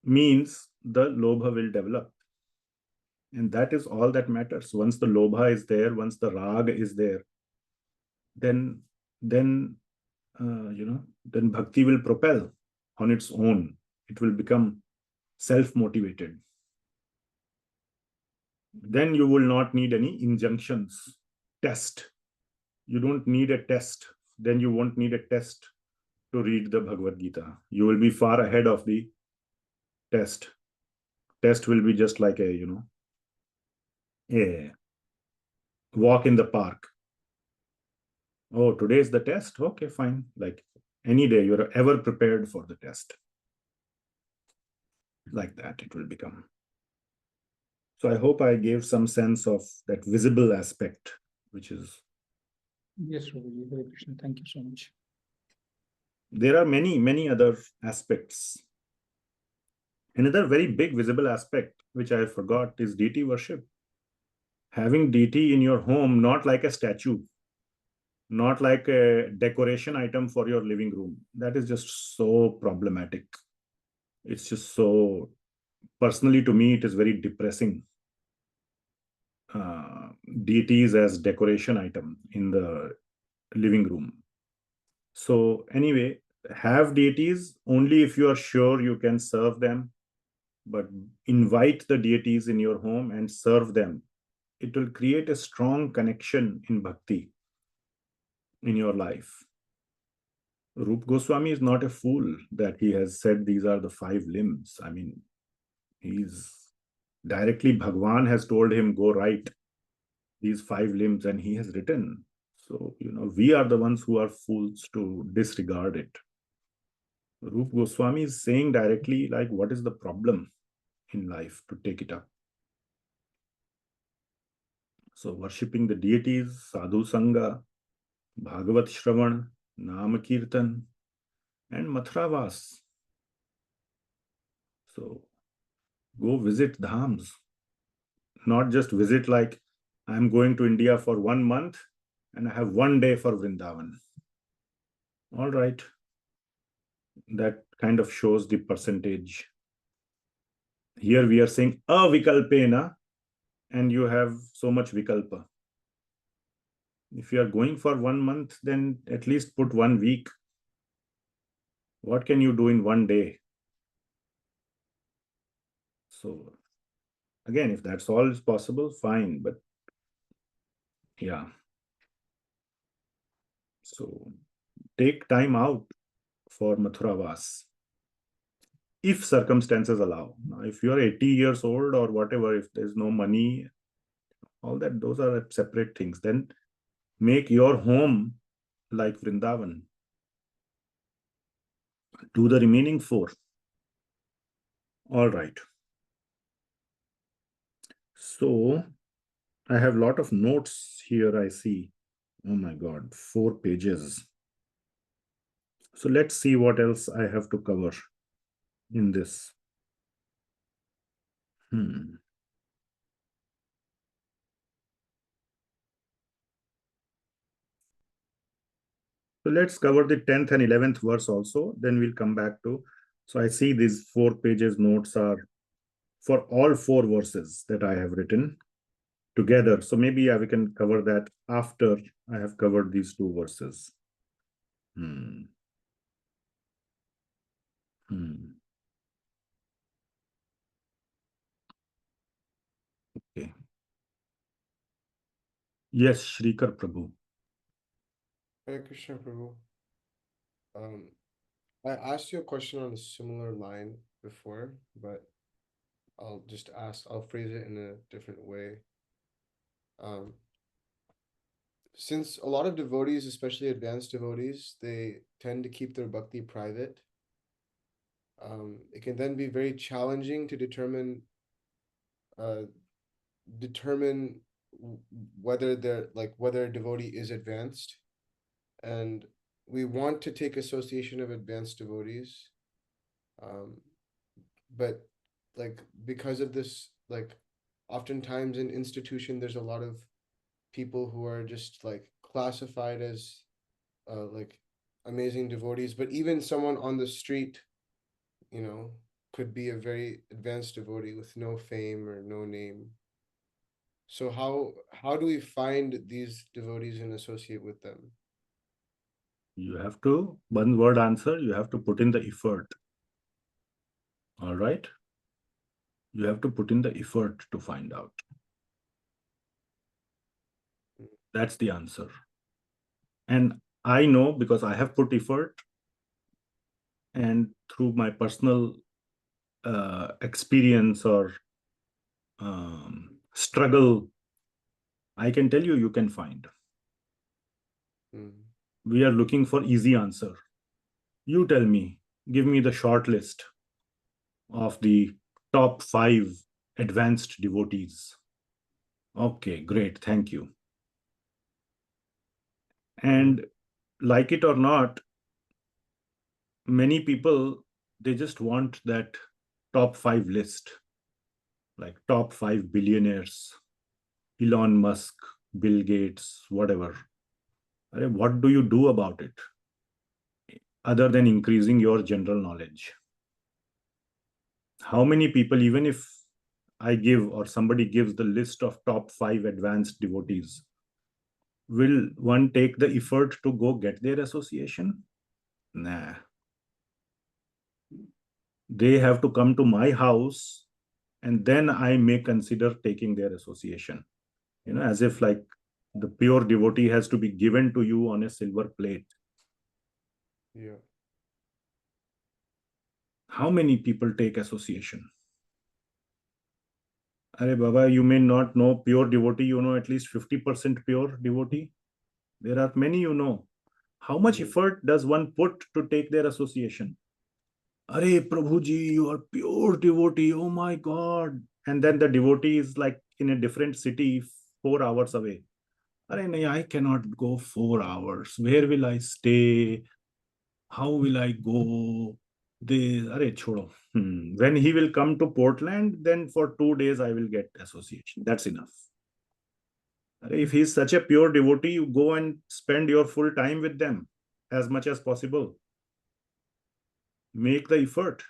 means, the lobha will develop. And that is all that matters. Once the lobha is there, once the rag is there, then bhakti will propel on its own. It will become self-motivated. Then you will not need any injunctions, test. You don't need a test. Then you won't need a test to read the Bhagavad Gita. You will be far ahead of the test. Test will be just like a walk in the park. Oh, today is the test? Okay, fine. Like any day, you're ever prepared for the test. Like that, it will become. So I hope I gave some sense of that visible aspect, which is. Yes, Prabhuji, Hare Krishna. Thank you so much. There are many, many other aspects. Another very big visible aspect, which I forgot, is deity worship. Having deity in your home, not like a statue, not like a decoration item for your living room. That is just so problematic. It's just so, personally to me, it is very depressing. Deities as decoration item in the living room. So anyway, have deities only if you are sure you can serve them, but invite the deities in your home and serve them. It will create a strong connection in bhakti in your life. Rupa Goswami is not a fool that he has said these are the 5 limbs. I mean, he's directly, Bhagwan has told him, go write these 5 limbs, and he has written. So, we are the ones who are fools to disregard it. Rupa Goswami is saying directly, like, what is the problem in life to take it up? So, worshipping the deities, sadhu sangha, Bhagavat Shravan, Nama Kirtan, and Mathuravas. So, go visit dhams. Not just visit like, I'm going to India for 1 month and I have 1 day for Vrindavan. All right. That kind of shows the percentage. Here we are saying avikalpena, and you have so much vikalpa. If you are going for 1 month, then at least put 1 week. What can you do in 1 day? So again, if that's all is possible, fine. But yeah. So take time out for Mathuravas, if circumstances allow. Now, if you are 80 years old or whatever, if there's no money, all that, those are separate things. Then make your home like Vrindavan. Do the remaining 4. All right. So I have a lot of notes here, I see. Oh my God, 4 pages. So let's see what else I have to cover in this. So let's cover the 10th and 11th verse also. Then we'll come back to. So I see these 4 pages notes are for all 4 verses that I have written together. So maybe we can cover that after I have covered these 2 verses. Okay. Yes, Shrikar Prabhu. Hare Krishna, Prabhu. I asked you a question on a similar line before, but I'll phrase it in a different way. Since a lot of devotees, especially advanced devotees, they tend to keep their bhakti private, it can then be very challenging to determine whether a devotee is advanced. And we want to take association of advanced devotees, but because of this, oftentimes in institution there's a lot of people who are just classified as amazing devotees, but even someone on the street, could be a very advanced devotee with no fame or no name. So how do we find these devotees and associate with them? You have to, one word answer, you have to put in the effort. All right? You have to put in the effort to find out. That's the answer. And I know because I have put effort, and through my personal experience or struggle, I can tell you, you can find. We are looking for easy answer. You tell me, give me the short list of the top 5 advanced devotees. Okay, great, thank you. And like it or not, many people, they just want that top 5 list, like top 5 billionaires, Elon Musk, Bill Gates, whatever. What do you do about it other than increasing your general knowledge? How many people, even if I give or somebody gives the list of top 5 advanced devotees, will one take the effort to go get their association? Nah. They have to come to my house, and then I may consider taking their association. As if the pure devotee has to be given to you on a silver plate. Yeah. How many people take association? Arey Baba, you may not know pure devotee, at least 50% pure devotee. There are many, How much effort does one put to take their association? Arey Prabhuji, you are pure devotee, oh my God. And then the devotee is in a different city, 4 hours away. Arey, I cannot go 4 hours. Where will I stay? How will I go? When he will come to Portland, then for 2 days I will get association. That's enough. If he's such a pure devotee, you go and spend your full time with them as much as possible. Make the effort.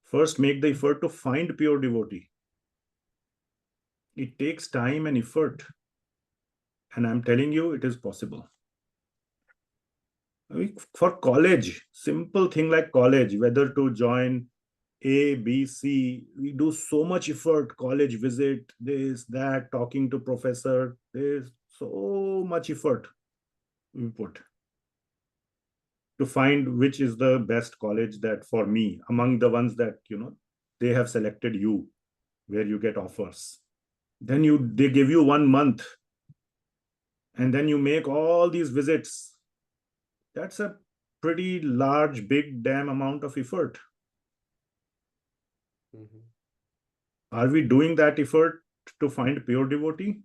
First, make the effort to find pure devotee. It takes time and effort. And I'm telling you, it is possible. For college, simple thing like college, whether to join A, B, C, we do so much effort, college visit, this, that, talking to professor, there's so much effort we put to find which is the best college that for me, among the ones that, they have selected you, where you get offers. Then they give you 1 month, and then you make all these visits. That's a pretty large, big, damn amount of effort. Are we doing that effort to find pure devotee?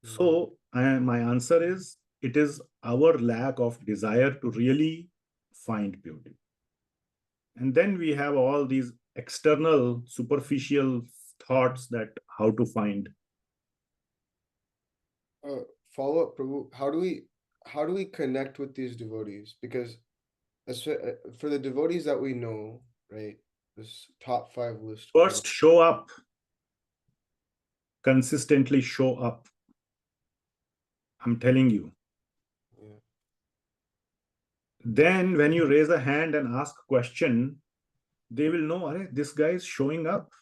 So my answer is, it is our lack of desire to really find pure devotee. And then we have all these external, superficial thoughts that how to find. Follow up, Prabhu. How do we connect with these devotees? Because for the devotees that we know, right, this top 5 list. First, show up. Consistently show up. I'm telling you. Yeah. Then when you raise a hand and ask a question, they will know, this guy is showing up.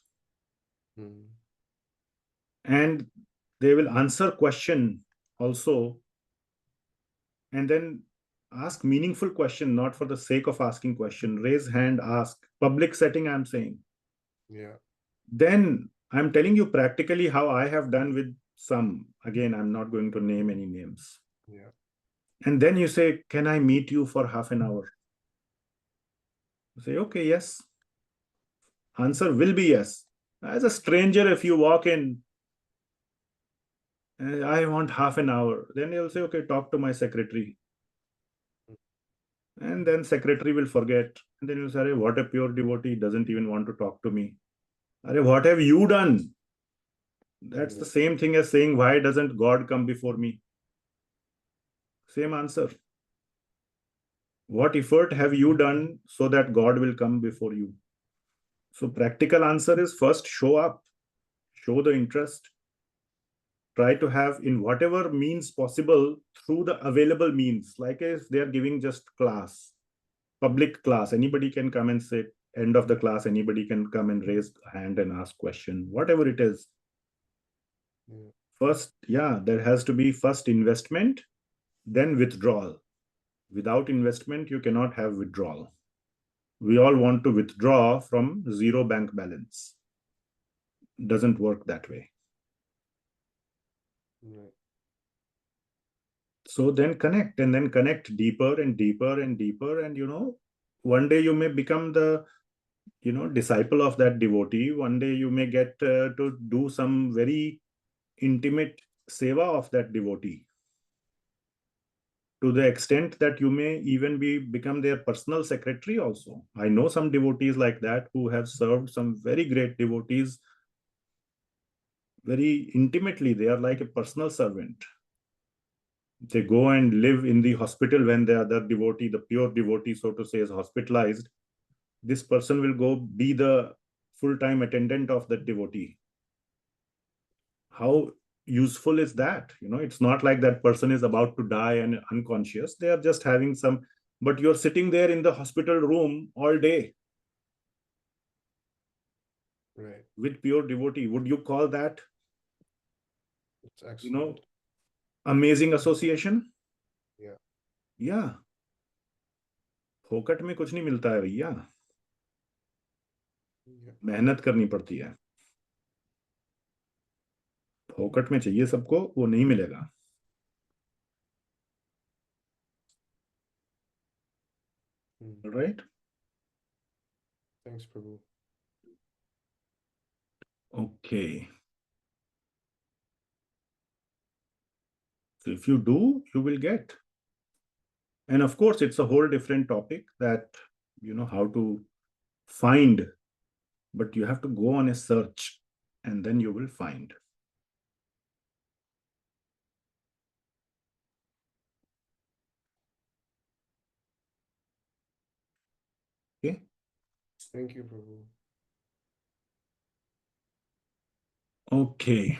And they will answer question also And then ask meaningful question, not for the sake of asking question. Raise hand, ask. Public setting, I'm saying. Yeah. Then I'm telling you practically how I have done with some. Again, I'm not going to name any names. Yeah. And then you say, can I meet you for half an hour? You say, okay, yes. Answer will be yes. As a stranger, if you walk in, I want half an hour, then you'll say, okay, talk to my secretary. And then secretary will forget. And then you say, what a pure devotee, doesn't even want to talk to me. What have you done? That's the same thing as saying, why doesn't God come before me? Same answer. What effort have you done so that God will come before you? So practical answer is first show up, show the interest, try to have in whatever means possible through the available means. Like if they are giving just class, public class, anybody can come and sit. End of the class, anybody can come and raise a hand and ask question, whatever it is. First, there has to be first investment, then withdrawal. Without investment, you cannot have withdrawal. We all want to withdraw from zero bank balance. Doesn't work that way. Right. So then connect, and then connect deeper and deeper and deeper. And, one day you may become the, disciple of that devotee. One day you may get to do some very intimate seva of that devotee, to the extent that you may even become their personal secretary also. I know some devotees like that who have served some very great devotees very intimately. They are like a personal servant. They go and live in the hospital when the other devotee, the pure devotee, so to say, is hospitalized. This person will go be the full-time attendant of that devotee. How useful is that? It's not like that person is about to die and unconscious. They are just having some, but you're sitting there in the hospital room all day. Right. With pure devotee. Would you call that, It's excellent. amazing association? Yeah. फोकट में कुछ नहीं मिलता है भैया, Yeah. मेहनत करनी पड़ती है. फोकट में चाहिए सबको, वो नहीं मिलेगा. Right? Thanks, Prabhu. Okay. So if you do, you will get. And of course, it's a whole different topic that, how to find, but you have to go on a search and then you will find. Okay. Thank you, Prabhu. Okay.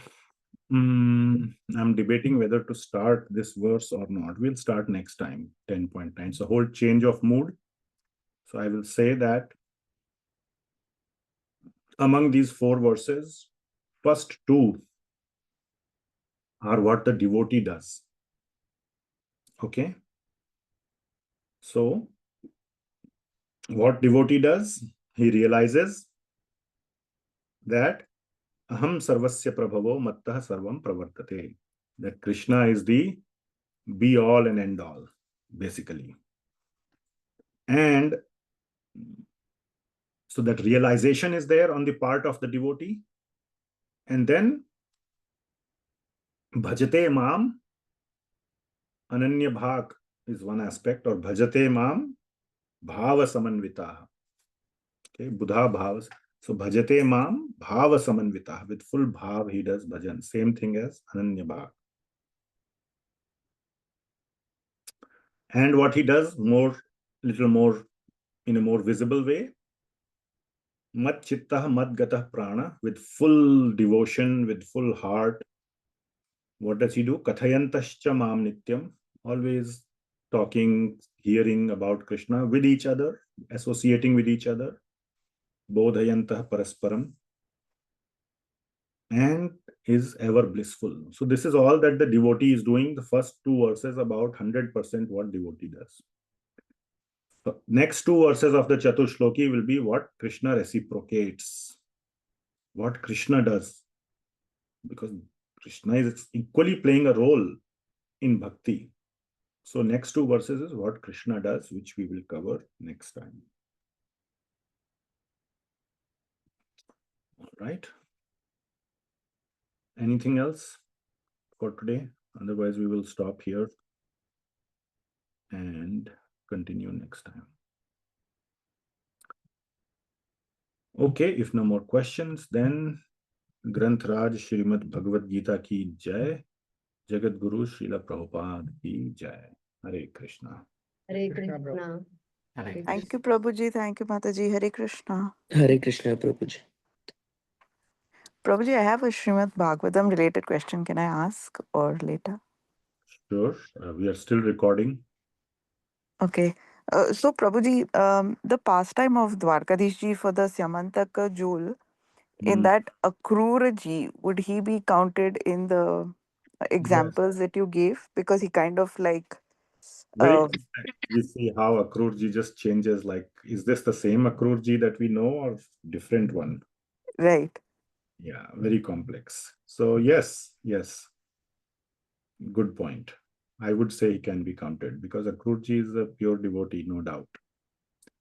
I'm debating whether to start this verse or not. We'll start next time, 10.9. So whole change of mood. So I will say that among these 4 verses, first 2 are what the devotee does. Okay. So what devotee does? He realizes that aham sarvasya prabhavo mattah sarvam pravartate. That Krishna is the be all and end all, basically. And so that realization is there on the part of the devotee. And then bhajate mam, ananya bhak is one aspect, or bhajate mam bhava samanvita. Okay, buddha bhavas. So bhajate mam bhava samanvita. With full bhav he does bhajan. Same thing as ananya bhak. And what he does little more in a more visible way, mac-cittā mad-gata-prāṇā, with full devotion, with full heart. What does he do? Kathayantascha mam nityam, always talking, hearing about Krishna with each other, associating with each other. Bodhayantah parasparam. And is ever blissful. So this is all that the devotee is doing. The first two verses about 100% what devotee does. The next two verses of the Chatushloki will be what Krishna reciprocates, what Krishna does, because Krishna is equally playing a role in bhakti. So next two verses is what Krishna does, which we will cover next time. All right. Anything else for today? Otherwise, we will stop here and continue next time. Okay, if no more questions, then Granth Raj Srimad Bhagavad Gita ki Jai, Jagat Guru Srila Prabhupada ki Jai. Hare Krishna. Hare Krishna, bro. Krishna. Hare Thank you, Prabhuji. Thank you, Mataji. Hare Krishna. Hare Krishna, Prabhuji. Prabhuji, I have a Srimad Bhagavatam related question. Can I ask or later? Sure, we are still recording. Okay. So, Prabhuji, the pastime of Dwarkadish ji for the Syamantaka Jewel, in that Akruraji, would he be counted in the examples that you gave? Because he kind of like. Very complex. We see how Akrurji just changes. Like, is this the same Akrurji that we know or different one? Right. Yeah, very complex. So yes, good point. I would say he can be counted because Akrurji is a pure devotee, no doubt,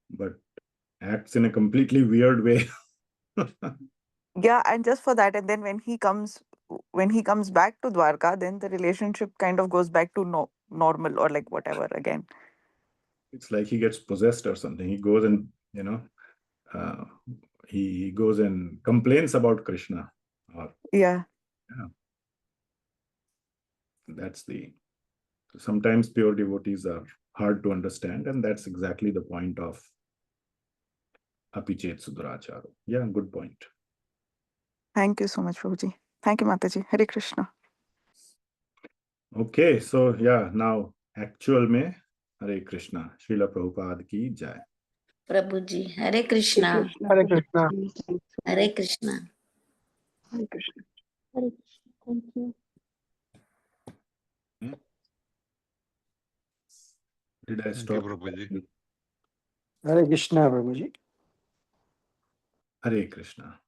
but acts in a completely weird way. Yeah, and just for that, and then when he comes back to Dwarka, then the relationship kind of goes back to normal or like whatever again. It's like he gets possessed or something. He goes and he goes and complains about Krishna. Yeah. That's sometimes pure devotees are hard to understand, and that's exactly the point of apichet suduracharo. Yeah, good point. Thank you so much, Prabhuji. Thank you, Mataji. Hare Krishna. Okay, so yeah, now actual mein Hare Krishna. Srila Prabhupada ki Jai. Prabhuji. Hare Krishna. Hare Krishna. Hare Krishna. Hare Krishna. Hare Krishna. Thank you. Did I Thank stop? you, Prabhuji. Hare Krishna, Prabhuji. Hare Krishna.